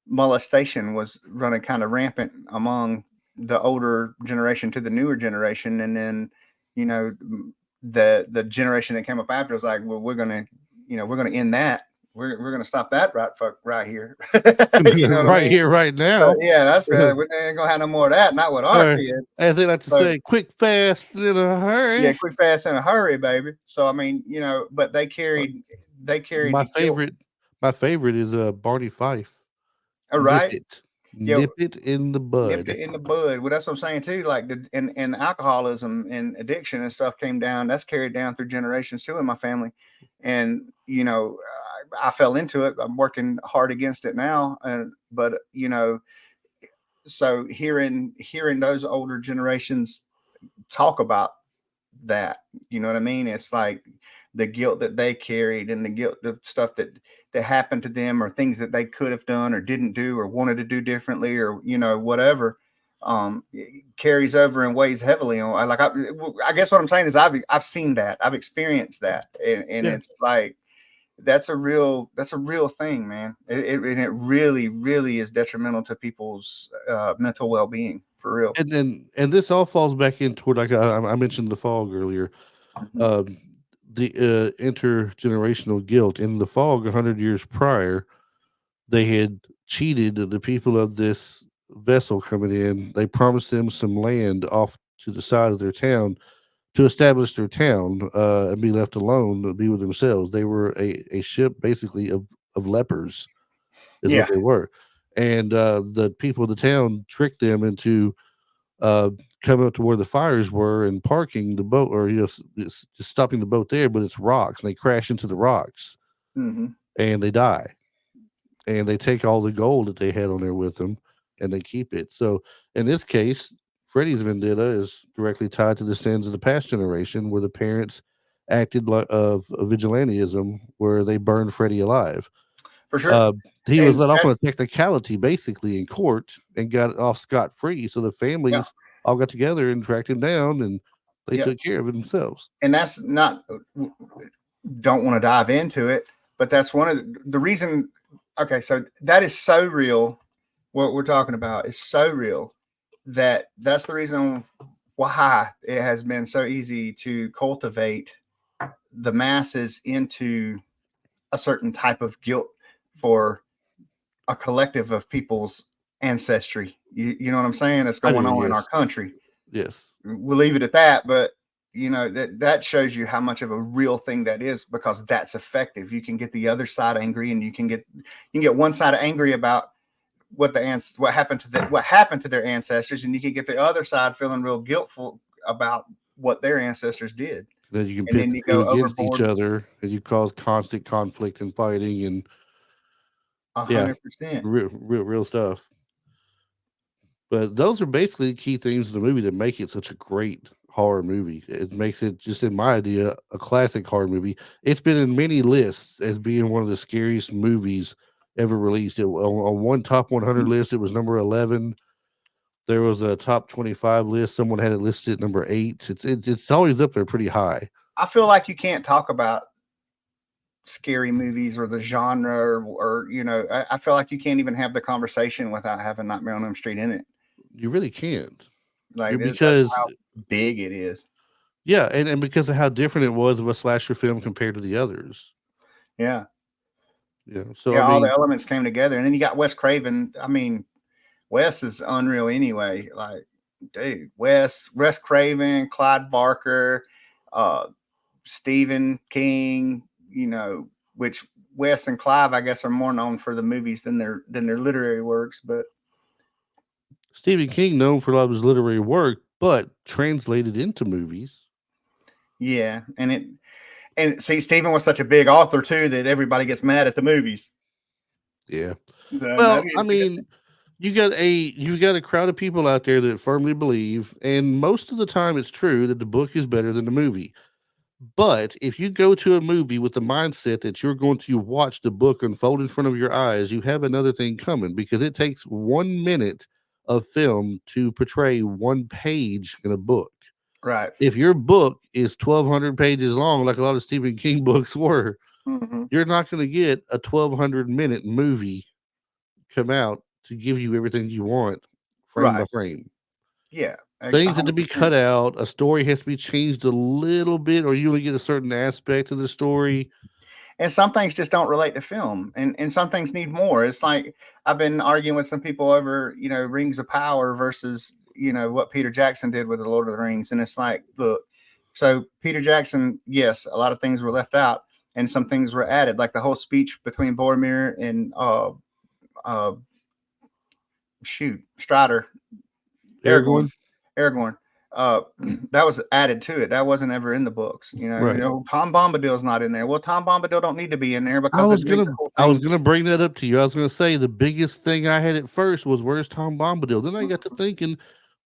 molestation was running kind of rampant among the older generation to the newer generation, and then you know the generation that came up after was like, well, we're gonna end that. We're gonna stop that right here. You know what I Right mean? here, right So now. yeah, that's good. We ain't gonna have no more of that. Not with our Or kids. as they like to So say, quick, fast, in a yeah, hurry. quick, fast, in a hurry, baby. So I mean, but Uh, they carried My the guilt. favorite, is Barney Fife. All right, yeah, Nip it in the nipped bud. it in the bud. Well, that's what I'm saying too. Like and alcoholism and addiction and stuff came down. That's carried down through generations too in my family, and I fell into it. I'm working hard against it now, and but so hearing those older generations talk about that. You know what I mean? It's like the guilt that they carried and the guilt of stuff that happened to them or things that they could have done or didn't do or wanted to do differently or whatever carries over and weighs heavily on. I guess what I'm saying is I've seen that, I've experienced that, and Yeah. it's like that's a real thing, man. And it really really is detrimental to people's mental well being for real. And this all falls back in toward, like I mentioned the fog earlier. Mhm. Um, the intergenerational guilt in the fog 100 years prior, they had cheated the people of this vessel coming in. They promised them some land off to the side of their town to establish their town, and be left alone to be with themselves. They were a ship basically of lepers, is what Yeah. they were. And the people of the town tricked them into uh, coming up to where the fires were and parking the boat, or just stopping the boat there, but it's rocks, and they crash into the rocks Hmm. and they die, and they take all the gold that they had on there with them, and they keep it. So in this case, Freddy's vendetta is directly tied to the sins of the past generation, where the parents acted like of vigilantism, where they burned Freddy alive. For sure. Uh, he was And let off on that's a technicality, basically in court, and got off scot free. So the yeah, families all got together and tracked him down, and they yeah. took care of it themselves. And that's not don't want to dive into it, but that's one of the reason. Okay, so that is so real. What we're talking about is so real that's the reason why it has been so easy to cultivate the masses into a certain type of guilt for a collective of people's ancestry. You know what I'm saying? That's I do, going on in our yes, country. yes. We'll leave it at that. But that shows you how much of a real thing that is, because that's effective. You can get the other side angry, and you can get one side angry about what happened to their ancestors, and you can get the other side feeling real guiltful about what their ancestors did, Then you can and pit then the you two go against each overboard. other, and you cause constant conflict and fighting, and a yeah, hundred percent. real stuff. But those are basically the key themes of the movie that make it such a great horror movie. It makes it, just in my idea, a classic horror movie. It's been in many lists as being one of the scariest movies ever released. On one top 100 list, it was number 11. There was a top 25 list. Someone had it listed at number 8. It's always up there pretty high. I feel like you can't talk about scary movies or the genre, or I feel like you can't even have the conversation without having Nightmare on Elm Street in it. You really can't. Like that's Because how big it is. yeah, and because of how different it was of a slasher film compared to the others. Yeah. Yeah. So I Yeah, all the mean, elements came together, and then you got Wes Craven. I mean, Wes is unreal anyway. Like, dude, Wes Craven, Clyde Barker, uh, Stephen King. Which Wes and Clive, I guess, are more known for the movies than their literary works. But Stephen King known for a lot of his literary work, but translated into movies. yeah, and see, Stephen was such a big author too that everybody gets mad at the movies. Yeah. So no, Well, I mean, you got a crowd of people out there that firmly believe, and most of the time it's true, that the book is better than the movie. But if you go to a movie with the mindset that you're going to watch the book unfold in front of your eyes, you have another thing coming, because it takes 1 minute of film to portray one page in a book. right. If your book is 1,200 pages long, like a lot of Stephen King books were, Hmm. you're not going to get a 1,200-minute movie come out to give you everything you want frame by Right. frame. Yeah. A Things had to hundred be percent. cut out. A story has to be changed a little bit, or you only get a certain aspect of the story. And some things just don't relate to film, and some things need more. It's like I've been arguing with some people over Rings of Power versus what Peter Jackson did with the Lord of the Rings, and it's like, look, so Peter Jackson, yes, a lot of things were left out and some things were added, like the whole speech between Boromir and uh shoot Strider, Aragorn. Aragorn, Aragorn. Uh, that was added to it. That wasn't ever in the books. right? Tom Bombadil's not in there. Well, Tom Bombadil don't need to be in there I because it was made gonna, the whole I was thing. gonna bring that up to you. I was gonna say the biggest thing I had at first was, where's Tom Bombadil? Then I got to thinking,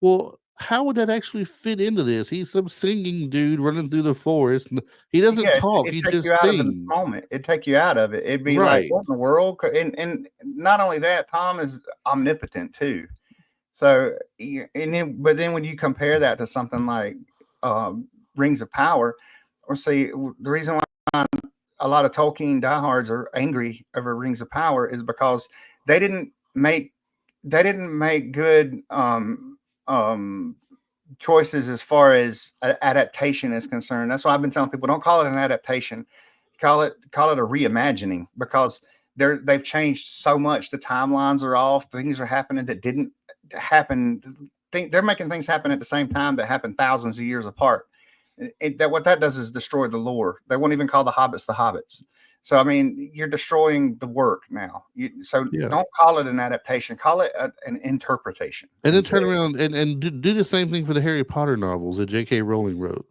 well, how would that actually fit into this? He's some singing dude running through the forest. He doesn't Yeah, talk. it He take you just out of the sings. moment. It take you out of it. It'd be like, Right. what in the world? And not only that, Tom is omnipotent too. So, but then when you compare that to something like um, Rings of Power, or see, the reason why a lot of Tolkien diehards are angry over Rings of Power is because they didn't make they didn't make good um, choices as far as adaptation is concerned. That's why I've been telling people, don't call it an adaptation, call it a reimagining, because they've changed so much. The timelines are off. Things are happening that didn't happen. They're making things happen at the same time that happened thousands of years apart. What that does is destroy the lore. They won't even call the hobbits the hobbits. So I mean, you're destroying the work now. So Yeah. don't call it an adaptation. Call it an interpretation. And then And say, turn around and do the same thing for the Harry Potter novels that J.K. Rowling wrote,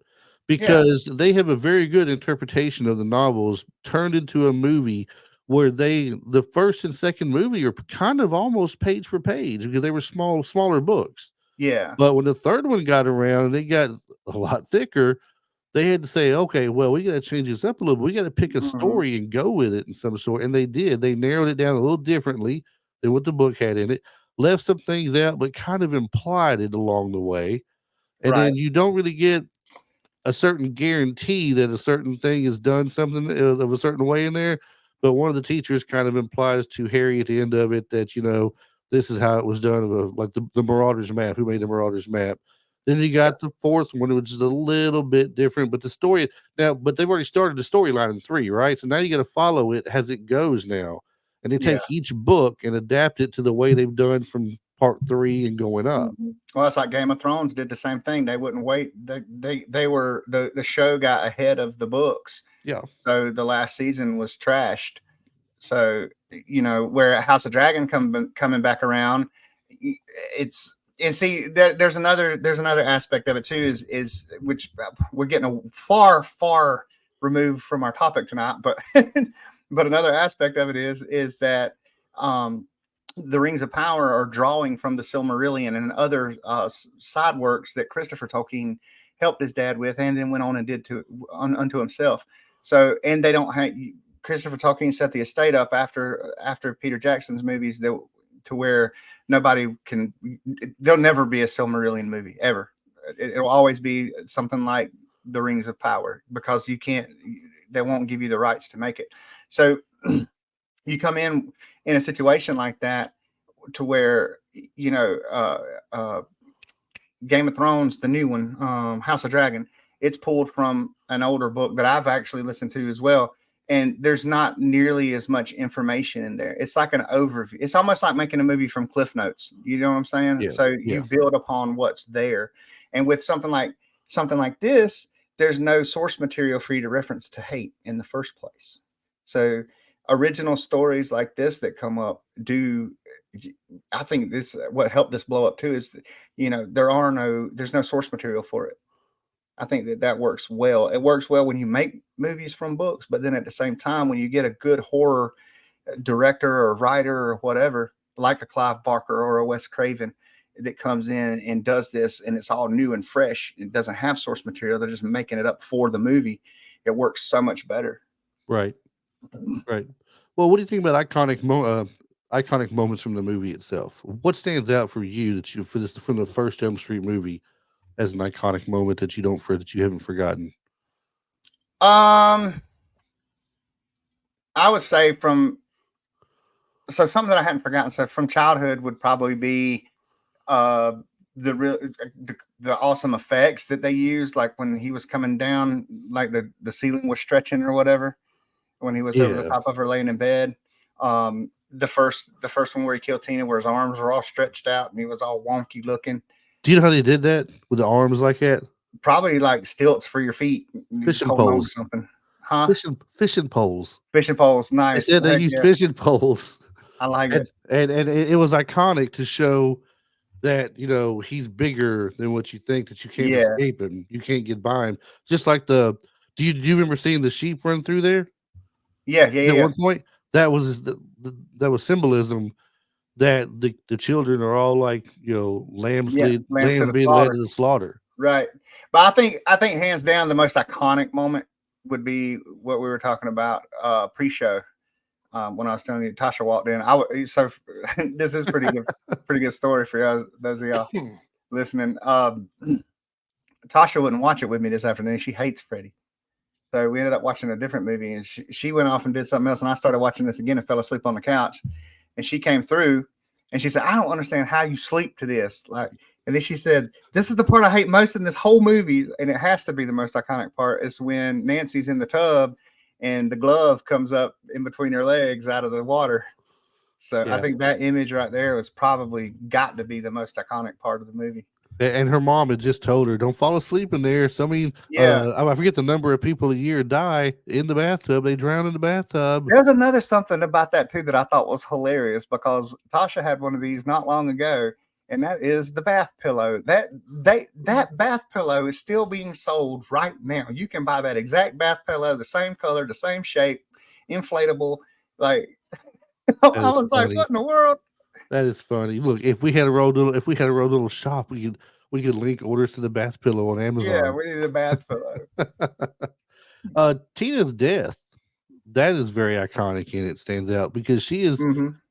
yeah, because they have a very good interpretation of the novels turned into a movie, where the first and second movie are kind of almost page for page, because they were smaller books. yeah, But when the third one got around and it got a lot thicker, they had to say, okay, well, we got to change this up a little bit. We got to pick a hmm, story and go with it in some sort. And they did. They narrowed it down a little differently than what the book had in it, left some things out, but kind of implied it along the way. And right, then you don't really get a certain guarantee that a certain thing is done something of a certain way in there. But one of the teachers kind of implies to Harry at the end of it that, this is how it was done, like the Marauders map, who made the Marauders map. Then you got the fourth one, which is a little bit different, but the story now, but they've already started the storyline in three, right? So now you got to follow it as it goes now. And they yeah, take each book and adapt it to the way they've done from part 3 and going up. Well, it's like Game of Thrones did the same thing. They wouldn't wait. They were the show got ahead of the books, Yeah. so the last season was trashed. So where House of Dragon coming back around, it's and see there's another aspect of it too is which we're getting a far removed from our topic tonight, but but another aspect of it is that the Rings of Power are drawing from the Silmarillion and other side works that Christopher Tolkien helped his dad with, and then went on and did unto himself. So, and they don't have Christopher Tolkien set the estate up after Peter Jackson's movies to where nobody can. There'll never be a Silmarillion movie ever. It'll always be something like the Rings of Power because you can't. They won't give you the rights to make it. So you come in a situation like that to where Game of Thrones, the new one, House of Dragon, it's pulled from an older book that I've actually listened to as well. And there's not nearly as much information in there. It's like an overview. It's almost like making a movie from Cliff Notes. You know what I'm saying? Yeah, So you build upon what's there. And with something like this, there's no source material for you to reference to hate in the first place. So original stories like this that come up I think this what helped this blow up too is there's no source material for it. I think that works well. It works well when you make movies from books, but then at the same time, when you get a good horror director or writer or whatever, like a Clive Barker or a Wes Craven, that comes in and does this, and it's all new and fresh. It doesn't have source material. They're just making it up for the movie. It works so much better. Right. Well, what do you think about iconic moments from the movie itself? What stands out for you from the first Elm Street movie as an iconic moment that you haven't forgotten? I would say something that I hadn't forgotten. So from childhood would probably be the awesome effects that they used, like when he was coming down, like the ceiling was stretching or whatever, when he was over the top of her laying in bed. The first one where he killed Tina, where his arms were all stretched out and he was all wonky looking. Do you know how they did that with the arms like that? Probably like stilts for your feet. Fishing poles. Something. Huh? Fishing poles. Fishing poles. Nice. They used fishing poles. I like it. And it was iconic to show that, he's bigger than what you think, that you can't escape him. You can't get by him. Just like do you remember seeing the sheep run through there? Yeah. At one point, that was symbolism that the children are all like, lambs being led to the slaughter. Right. But I think hands down the most iconic moment would be what we were talking about pre-show. When I was telling you Tasha walked in. So this is pretty good story for y'all, those of y'all listening. Tasha wouldn't watch it with me this afternoon. She hates Freddy. So we ended up watching a different movie, and she went off and did something else, and I started watching this again and fell asleep on the couch. And she came through and she said, "I don't understand how you sleep to this." And then she said, "This is the part I hate most in this whole movie." And it has to be the most iconic part, is when Nancy's in the tub and the glove comes up in between her legs out of the water. So I think that image right there was probably got to be the most iconic part of the movie. And her mom had just told her, "Don't fall asleep in there." So I forget the number of people a year die in the bathtub. They drown in the bathtub. There's another something about that too that I thought was hilarious, because Tasha had one of these not long ago, and that is the bath pillow. That bath pillow is still being sold right now. You can buy that exact bath pillow, the same color, the same shape, inflatable. Like I was funny. Like, what in the world? That is funny. Look, if we had a road little shop, we could link orders to the bath pillow on Amazon. Yeah, we need a bath pillow. Tina's death, that is very iconic, and it stands out because she is.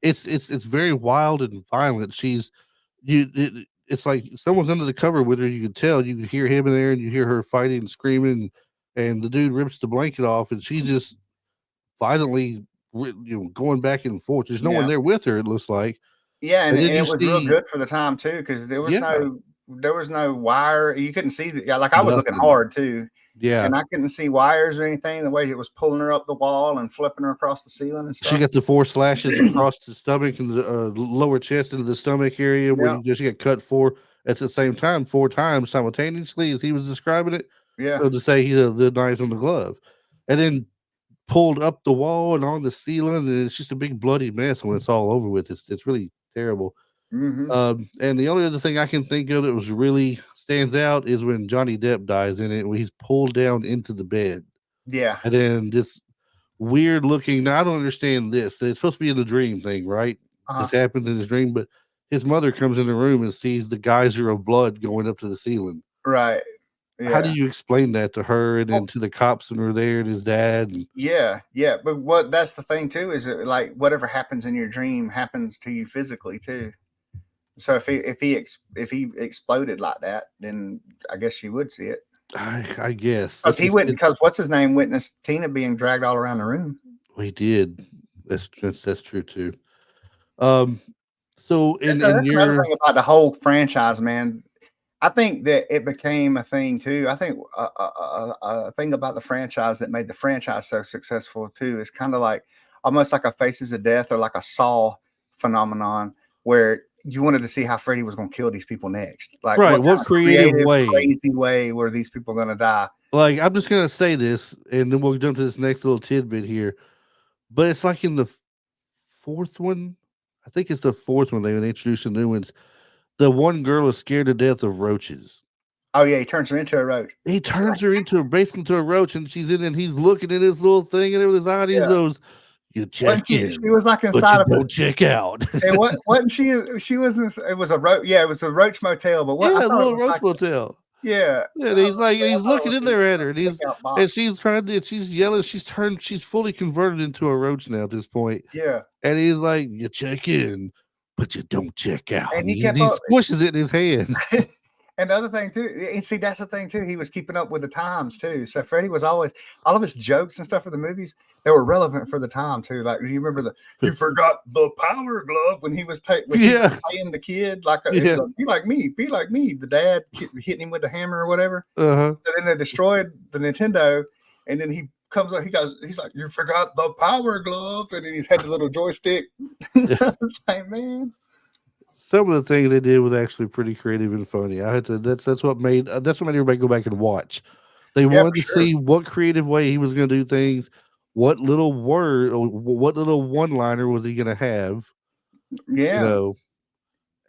It's very wild and violent. It's like someone's under the cover with her. You can tell. You can hear him in there, and you hear her fighting and screaming, and the dude rips the blanket off, and she's just violently, going back and forth. There's no one there with her, it looks like. Yeah, and it was real good for the time too, because there was no wire. You couldn't see I was looking hard too. Yeah. and I couldn't see wires or anything. The way it was pulling her up the wall and flipping her across the ceiling and She stuff. got the 4 slashes across the stomach and the, lower chest into the stomach area where Yeah, she got cut 4 at the same time, 4 times simultaneously as he was describing it, yeah. to say he the knives on the glove. And then pulled up the wall and on the ceiling, and it's just a big bloody mess when it's all over with. It's really terrible. Hmm. And the only other thing I can think of that was really stands out is when Johnny Depp dies in it, when he's pulled down into the bed. Yeah. And then this weird looking. Now I don't understand this. It's supposed to be in the dream thing, right? Uh-huh. This happens in his dream, but his mother comes in the room and sees the geyser of blood going up to the ceiling. Right. How do Yeah. you explain that to her and Well, then to the cops when were there and his dad? And yeah. Yeah. But what that's the thing too is that, like, whatever happens in your dream happens to you physically too. So if he exploded like that, then I guess you would see it. I guess Because that's he just wouldn't. it. Because what's his name witnessed Tina being dragged all around the room. We did. That's true too. Um, so in That's another your thing about the whole franchise, man. I think that it became a thing too. I think a thing about the franchise that made the franchise so successful too is kind of like almost like a Faces of Death or like a Saw phenomenon, where you wanted to see how Freddy was going to kill these people next. Like, right, what what kind of creative creative, way? crazy way were these people going to die? Like I'm just gonna say this, and then we'll jump to this next little tidbit here. But it's like in the fourth one, I think it's the fourth one they introduced the new ones. The one girl is scared to death of roaches. Oh yeah, he turns her into a roach. He She's like, turns her into basically into a roach, and she's in, and he's looking at his little thing, and with his eye, and he's yeah. those. You check Wasn't she? She in, was like but you inside of it. don't check out. It wasn't she? She wasn't. It was a roach. Yeah, it was a roach motel. But what I Yeah, a thought it little was roach like. motel. Yeah, Yeah, and he's like, and I he's thought it looking was in a there at her, and he's, takeout and box. she's trying to, and she's yelling. She's fully converted into a roach now at this point. Yeah, And he's like, you check in, but you don't check out. and And he kept he up. squishes it in his hand. And the other thing too, and see that's the thing too. He was keeping up with the times too. So Freddie was always all of his jokes and stuff for the movies. They were relevant for the time too. Like, do you remember the you forgot the power glove when he was when he was Yeah, playing the kid like it was yeah, a, be like me. The dad hitting him with the hammer or whatever. uh So then they destroyed the Nintendo, and then he comes up. He's like, you forgot the power glove, and then he's had the little joystick. huh. It's like, man, Some of the things they did was actually pretty creative and funny. I had to. That's what made everybody go back and watch. They yeah, for wanted to sure. see what creative way he was going to do things. What little word or what little one liner was he going to have? You Yeah. know,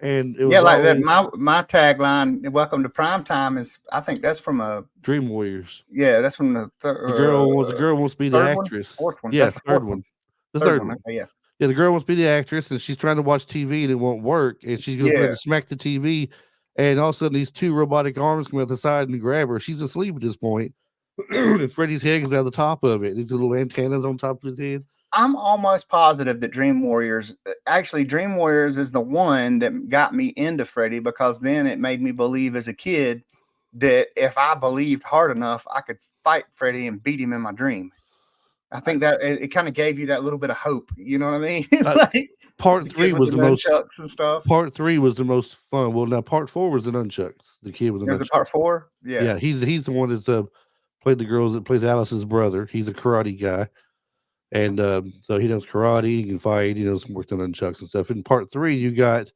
and it Yeah, was like that. always My tagline, "Welcome to Prime Time," is I think that's from a Dream Warriors. yeah, that's from the The girl wants to be the third one, actress. fourth one. Yeah, That's the third fourth one. one. The Third third one. one. Okay, yeah, Yeah, the girl wants to be the actress, and she's trying to watch TV, and it won't work. And she's going yeah, to smack the TV, and all of a sudden, these two robotic arms come out the side and grab her. She's asleep at this point, and Freddy's head comes out the top of it. These little antennas on top of his head. I'm almost positive that Dream Warriors, actually, Dream Warriors is the one that got me into Freddy because then it made me believe as a kid that if I believed hard enough, I could fight Freddy and beat him in my dream. I I, think that it kind of gave you that little bit of hope. You know what I mean? I, Like part the kid three with was the the most. nunchucks and stuff. Part three was the most fun. Well, now part four was the nunchucks. The kid with the There's a part nunchucks. four. Yeah. Yeah, he's the one that's played the girls that plays Alice's brother. He's a karate guy. And so he knows karate, he can fight, he knows work on nunchucks and stuff. In part three, you got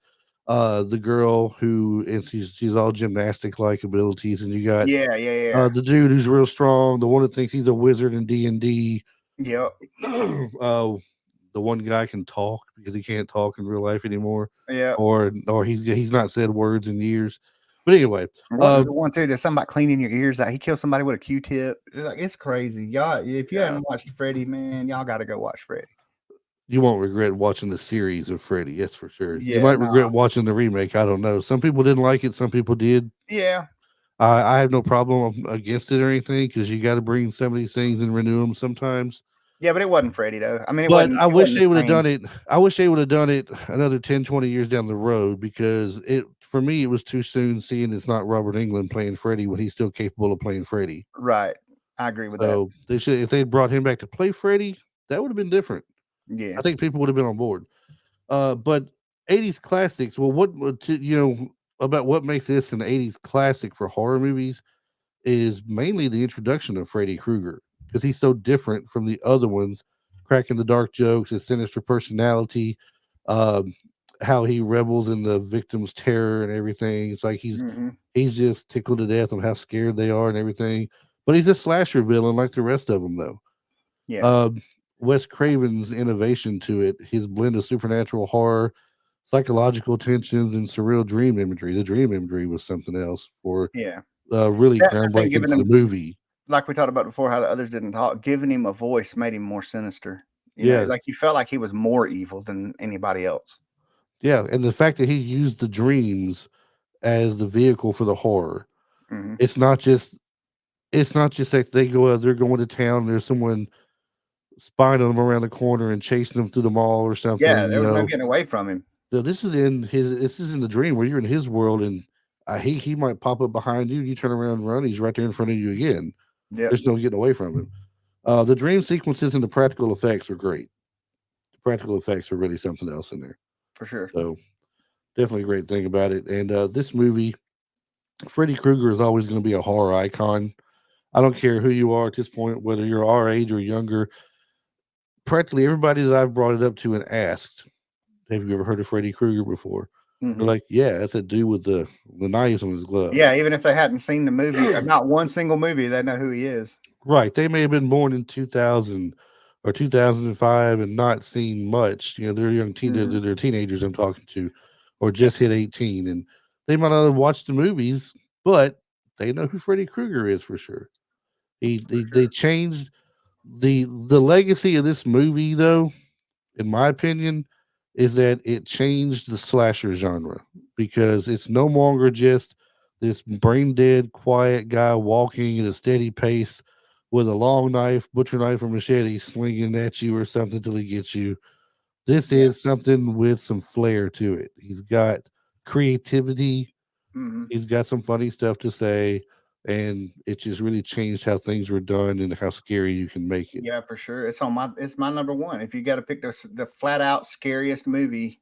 the girl who is she's all gymnastic like abilities, and you got Yeah, yeah, yeah. the dude who's real strong, the one that thinks he's a wizard in D&D. Yep. The one guy can talk because he can't talk in real life anymore, Yep. or he's not said words in years. But anyway, What is the one too? There's something about cleaning your ears out. He killed somebody with a Q-tip. It's crazy, y'all. If you yeah, haven't watched Freddy, man, y'all got to go watch Freddy. you won't regret watching the series of Freddy. That's for sure. You Yeah, might no, regret watching the remake. I don't know. Some people didn't like it. Some people did. yeah, I have no problem against it or anything because you got to bring some of these things and renew them sometimes. yeah, but it wasn't Freddy though. I mean, But I it wish wasn't they would the have same. done it. I wish they would have done it another 10, 20 years down the road because it for me it was too soon seeing it's not Robert Englund playing Freddy when he's still capable of playing Freddy. Right, I agree with that. So they should if they brought him back to play Freddy, that would have been different. Yeah, I think people would have been on board. But 80s classics, well, about what makes this an 80s classic for horror movies is mainly the introduction of Freddy Krueger because he's so different from the other ones, cracking the dark jokes, his sinister personality, um, how he revels in the victim's terror and everything. It's like Hmm. he's just tickled to death on how scared they are and everything. But he's a slasher villain like the rest of them, though. Yeah. Um, Wes Craven's innovation to it, his blend of supernatural horror, psychological tensions, and surreal dream imagery. The dream imagery was something else for Yeah. really I think groundbreaking giving for the him, movie. like we talked about before, how the others didn't talk, giving him a voice made him more sinister. You know, Yes, like you felt like he was more evil than anybody else. yeah, and the fact that he used the dreams as the vehicle for the horror. Hmm. It's not just it's not just like they go out, they're going to town, and there's someone spying on them around the corner and chasing them through the mall or Yeah, something. there was no getting away from him. This is in the dream where you're in his world, and he might pop up behind you. You turn around and run, he's right there in front of you again. Yep, There's no getting away from him. The dream sequences and the practical effects are great. The practical effects are really something else in there. for sure. So definitely a great thing about it. And this movie, Freddy Krueger is always going to be a horror icon. I don't care who you are at this point, whether you're our age or younger. Practically everybody that I've brought it up to and asked, "Have you ever heard of Freddy Krueger before?" They're Hmm. like, "Yeah, that's a dude with the knives on his glove." Yeah, even if they hadn't seen the movie, or not one single movie, they know who he is. Right? They may have been born in 2000 or 2005 and not seen much. You know, they're Hmm. they're teenagers I'm talking to, or just hit 18, and they might not have watched the movies, but they know who Freddy Krueger is for sure. For They sure. changed the legacy of this movie, though, in my opinion, is that it changed the slasher genre because it's no longer just this brain dead, quiet guy walking at a steady pace with a long knife, butcher knife, or machete slinging at you or something till he gets you. This Yeah. is something with some flair to it. He's got creativity, Hmm. he's got some funny stuff to say, and it just really changed how things were done and how scary you can make it. Yeah, for sure. It's my number one. If you got to pick the flat out scariest movie,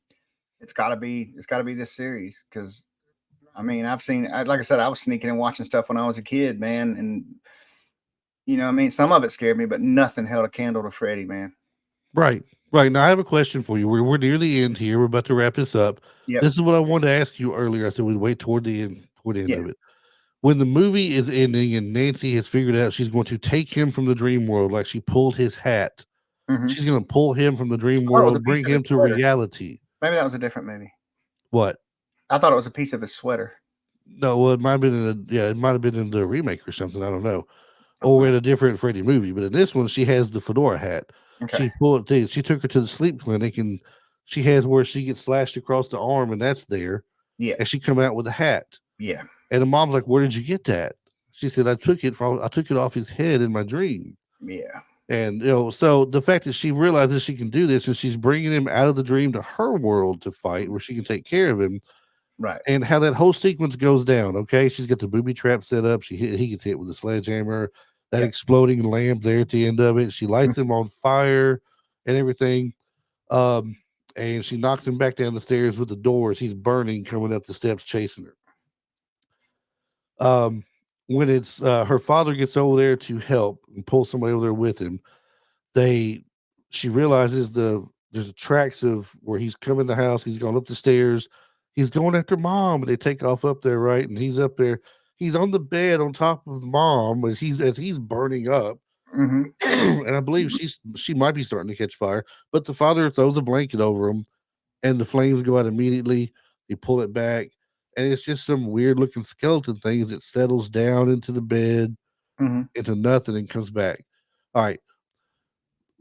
it's got to be this series. Because I mean, like I said, I was sneaking and watching stuff when I was a kid, man, and I mean, some of it scared me, but nothing held a candle to Freddy, man. Right. Right. Now I have a question for you. We're near the end here. We're about to wrap this up. Yep. This is what I wanted to ask you earlier. I said we'd wait toward the end Yeah. of it. When the movie is ending and Nancy has figured out she's going to take him from the dream world, like she pulled his hat, Hmm. she's going to pull him from the dream I thought it was a world, piece bring of his him to sweater. reality. Maybe that was a different movie. What? I thought it was a piece of his sweater. No, well, it might have been it might have been in the remake or something. I don't know. Or Okay. in a different Freddy movie. But in this one, she has the fedora hat. Okay. She took her to the sleep clinic and she has where she gets slashed across the arm and that's there. Yeah. And she come out with a hat. Yeah. And the mom's like, "Where did you get that?" She said, I took it off his head in my dream." Yeah. And so the fact that she realizes she can do this and she's bringing him out of the dream to her world to fight, where she can take care of him, Right. and how that whole sequence goes down. Okay, she's got the booby trap set up. He gets hit with a sledgehammer. That Yep. exploding lamp there at the end of it. She lights him on fire and everything. Um, and she knocks him back down the stairs with the doors. He's burning, coming up the steps, chasing her. Um, when it's her father gets over there to help and pull somebody over there with him, they she realizes there's tracks of where he's come in the house, he's gone up the stairs, he's going after mom, and they take off up there, right? And he's up there, he's on the bed on top of mom as he's burning up. Hmm. And I believe she might be starting to catch fire, but the father throws a blanket over him and the flames go out immediately. They pull it back, and it's just some weird looking skeleton thing as it settles down into the bed, Hmm. into nothing, and comes back. All right,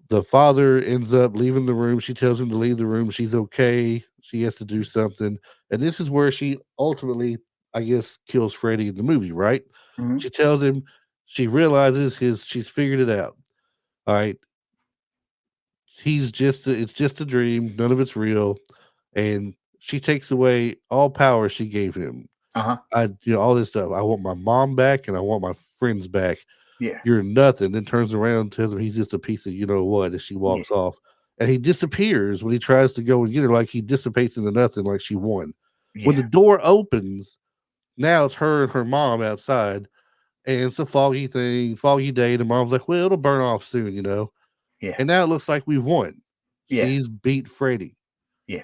the father ends up leaving the room. She tells him to leave the room. She's okay. She has to do something. And this is where she ultimately, I guess, kills Freddy in the movie, right? Hmm. She tells him she realizes she's figured it out. All right. It's just a dream. None of it's real. And she takes away all power she gave him. Uh huh. All this stuff. I want my mom back and I want my friends back. Yeah. You're nothing. Then turns around and tells him he's just a piece of you know what as she Yeah. walks off. And he disappears when he tries to go and get her, like he dissipates into nothing, like she won. When Yeah. the door opens, now it's her and her mom outside, and it's a foggy thing, foggy day. The mom's like, "Well, it'll burn off soon, you know." Yeah. And now it looks like we've won. Yeah. She's beat Freddy. Yeah.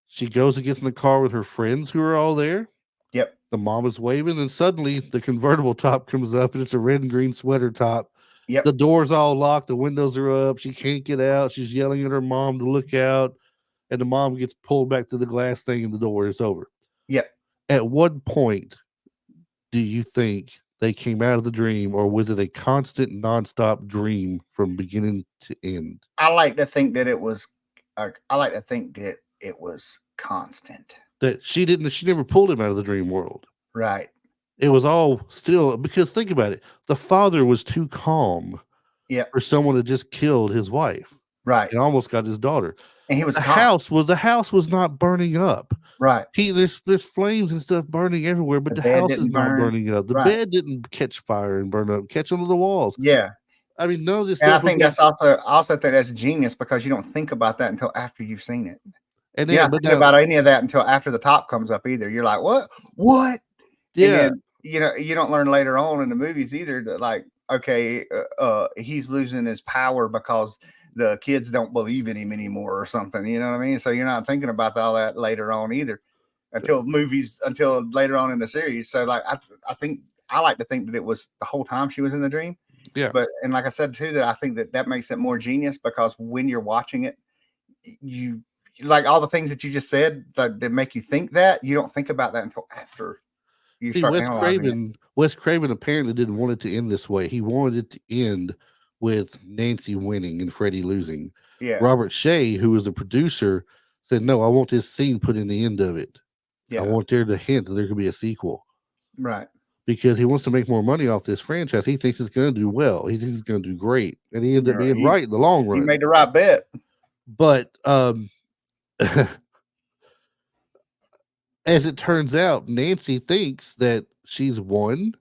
She goes and gets in the car with her friends who are all there. Yep. The mom is waving, and suddenly the convertible top comes up, and it's a red and green sweater top. The Yep. door's all locked, the windows are up. She can't get out. She's yelling at her mom to look out, and the mom gets pulled back to the glass thing, and the door is over. Yep. At what point do you think they came out of the dream, or was it a constant, nonstop dream from beginning to end? I like to think that it was. I like to think that it was constant. That she never pulled him out of the dream world. Right. It was all still because think about it. The father was too calm Yep. for someone that just killed his wife Right. and almost got his daughter. And he was The calm. house was not burning up. Right. There's flames and stuff burning everywhere, but The the bed house is didn't not burn. burning up. The Right. bed didn't catch fire and burn up, catch onto the walls. Yeah. I mean, none of this And I stuff was think that's also. I also think that's genius because you don't think about that until after you've seen it. and You're then not but thinking now about any of that until after the top comes up either. You're like, what? What? And yeah, then you don't learn later on in the movies either that like, okay, he's losing his power because the kids don't believe in him anymore or something. You know what I mean? So you're not thinking about all that later on either until later on in the series. So like I think I like to think that it was the whole time she was in the dream. yeah. But and like I said too, that I think that makes it more genius because when you're watching it, you like all the things that you just said that make you think that you don't think about that until after you See, start analyzing it. Wes Craven apparently didn't want it to end this way. He wanted it to end with Nancy winning and Freddie losing. Yeah. Robert Shea, who was the producer, said, "No, I want this scene put in the end of it. I Yeah. want there to hint that there could be a sequel Right. because he wants to make more money off this franchise. He thinks it's going to do well. He thinks it's going to do great, and he ends up Yeah, being right in the long He run. made the right bet. But as it turns out, Nancy thinks that she's won.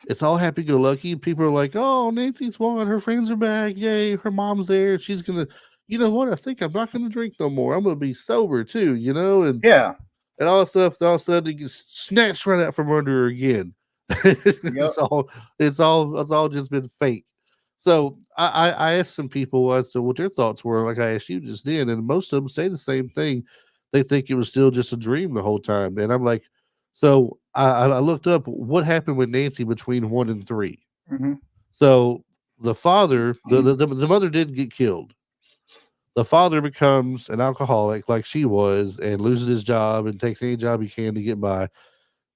It's all happy go lucky. People are like, "Oh, Nancy's won. Her friends are back. Yay! Her mom's there. She's gonna, you know what? I think I'm not gonna drink no more. I'm gonna be sober too. You know." Yeah. And all stuff. All of a sudden, it gets snatched right out from under her again. Yep. It's all just been fake. So I asked some people as to what their thoughts were, like I asked you just then, and most of them say the same thing. They think it was still just a dream the whole time. And I'm like, so I looked up what happened with Nancy between 1 and 3. Hmm. So the father, the mother did get killed. The father becomes an alcoholic like she was and loses his job and takes any job he can to get by.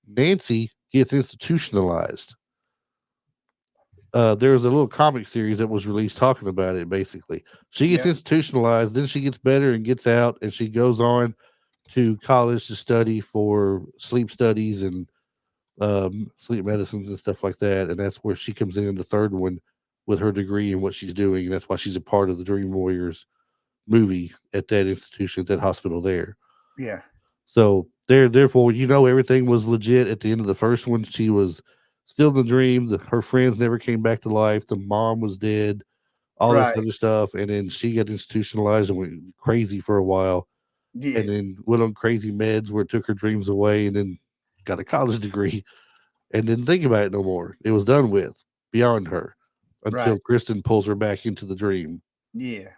Nancy gets institutionalized. There was a little comic series that was released talking about it. Basically, she gets Yeah. institutionalized, then she gets better and gets out, and she goes on to college to study for sleep studies and sleep medicines and stuff like that. And that's where she comes in the third one with her degree and what she's doing. And that's why she's a part of the Dream Warriors movie at that institution, at that hospital there. Yeah. So therefore, everything was legit at the end of the first one. She was still in the dream. Her friends never came back to life. The mom was dead. All this Right. other stuff, and then she got institutionalized and went crazy for a while, Yeah. and then went on crazy meds where it took her dreams away, and then got a college degree, and didn't think about it no more. It was done with beyond her until Right. Kristen pulls her back into the dream Yeah.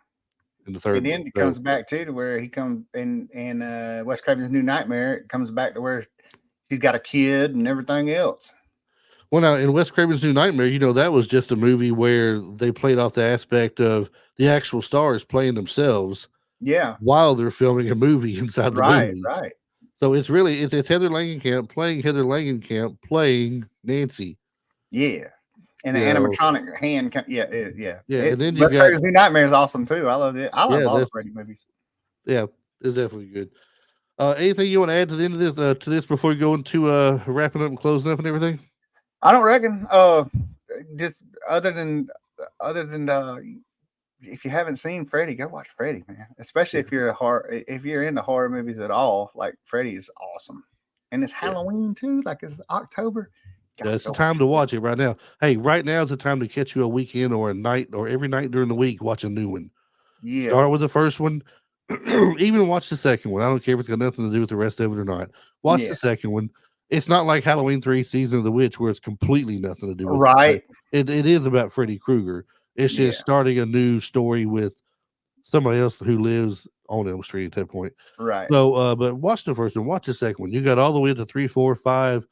in the third And one. then it So, comes back too to where he comes in Wes Craven's New Nightmare. It comes back to where he's got a kid and everything else. well, now in Wes Craven's New Nightmare, that was just a movie where they played off the aspect of the actual stars playing themselves Yeah. while they're filming a movie inside the Right. movie. Right. So it's really it's Heather Langenkamp playing Heather Langenkamp playing Nancy. Yeah. And the You know, animatronic hand. Yeah. yeah, It, and then you Wes got Craven's New Nightmare is awesome too. I love it. I love yeah, all the that's Freddy movies. yeah, it's definitely good. Anything you want to add to the end of this before we go into wrapping up and closing up and everything? I don't reckon. Just other than if you haven't seen Freddy, go watch Freddy, man. Especially Yeah, if you're into horror movies at all, like Freddy is awesome. And it's yeah. Halloween too, like it's October. Yeah, Gotta it's the go time watch to Freddy. watch it right now. Hey, right now is the time to catch you a weekend or a night or every night during the week. Watch a new one. Yeah, Start with the first one, even watch the second one. I don't care if it's got nothing to do with the rest of it or not. Watch yeah, the second one, it's not like Halloween 3 Season of the Witch where it's completely nothing to do with it. Like, Right. it is about Freddy Krueger. It's just Yeah. starting a new story with somebody else who lives on Elm Street at that point. Right. So, but watch the first one, watch the second one. You got all the way to 3, 4, 5,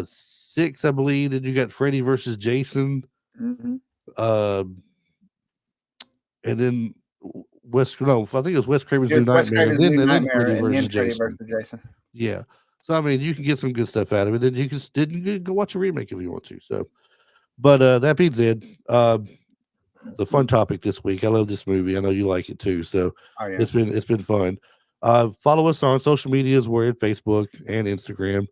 6, I believe. Then you got Freddy versus Jason. Mm-hmm. Uh, and then West, no, I think it was West Craven's New Wes Nightmare, Craven's New and then Nightmare, Freddy and then versus Freddy Jason. versus Jason. Yeah. So I mean, you can get some good stuff out of it. Then you can go watch a remake if you want to. So, but that being said, the fun topic this week. I love this movie. I know you like it too. So Oh yeah. it's been fun. Follow us on social medias. We're at Facebook and Instagram,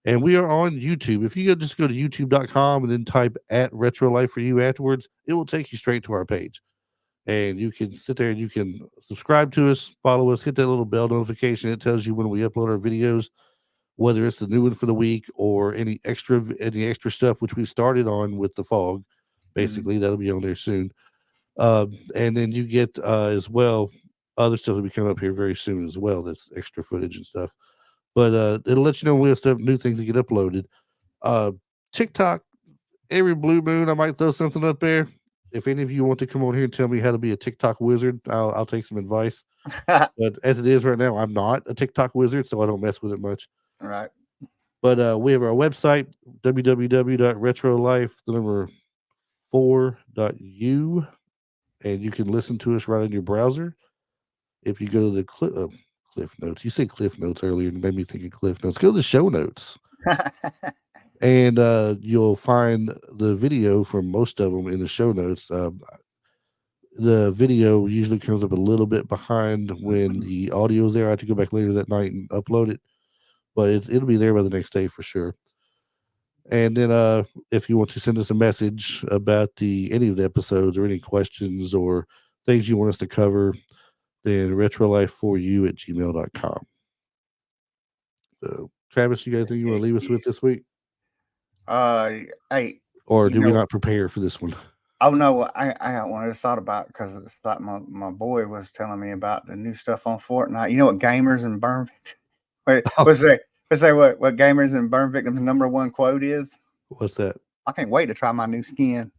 and we are on YouTube. If you just go to youtube.com and then type at Retro Life for You afterwards, it will take you straight to our page. And you can sit there and you can subscribe to us, follow us, hit that little bell notification. It tells you when we upload our videos, whether it's the new one for the week or any extra stuff which we started on with the fog. Basically, that'll be on there soon. And then you get as well other stuff will be coming up here very soon as well. That's extra footage and stuff. But it'll let you know when we have stuff, new things that get uploaded. TikTok, every blue moon, I might throw something up there. If any of you want to come on here and tell me how to be a TikTok wizard, I'll take some advice. But as it is right now, I'm not a TikTok wizard, so I don't mess with it much. Right. But we have our website, www.retrolife, the number 4.u, and you can listen to us right in your browser. If you go to the Cliff Notes, you said Cliff Notes earlier and it made me think of Cliff Notes. Go to the show notes. And you'll find the video from most of them in the show notes. The video usually comes up a little bit behind when the audio is there. I have to go back later that night and upload it, but it'll be there by the next day for sure. And then if you want to send us a message about any of the episodes or any questions or things you want us to cover, then retrolife4u@gmail.com. So, Travis, you got anything you want to leave us with this week? Hey, Or do we not prepare for this one? oh no, I got one I just thought about because it's like my boy was telling me about the new stuff on Fortnite. You know what gamers and burn wait, let's say what gamers and burn victims' #1 quote is? What's that? I can't wait to try my new skin.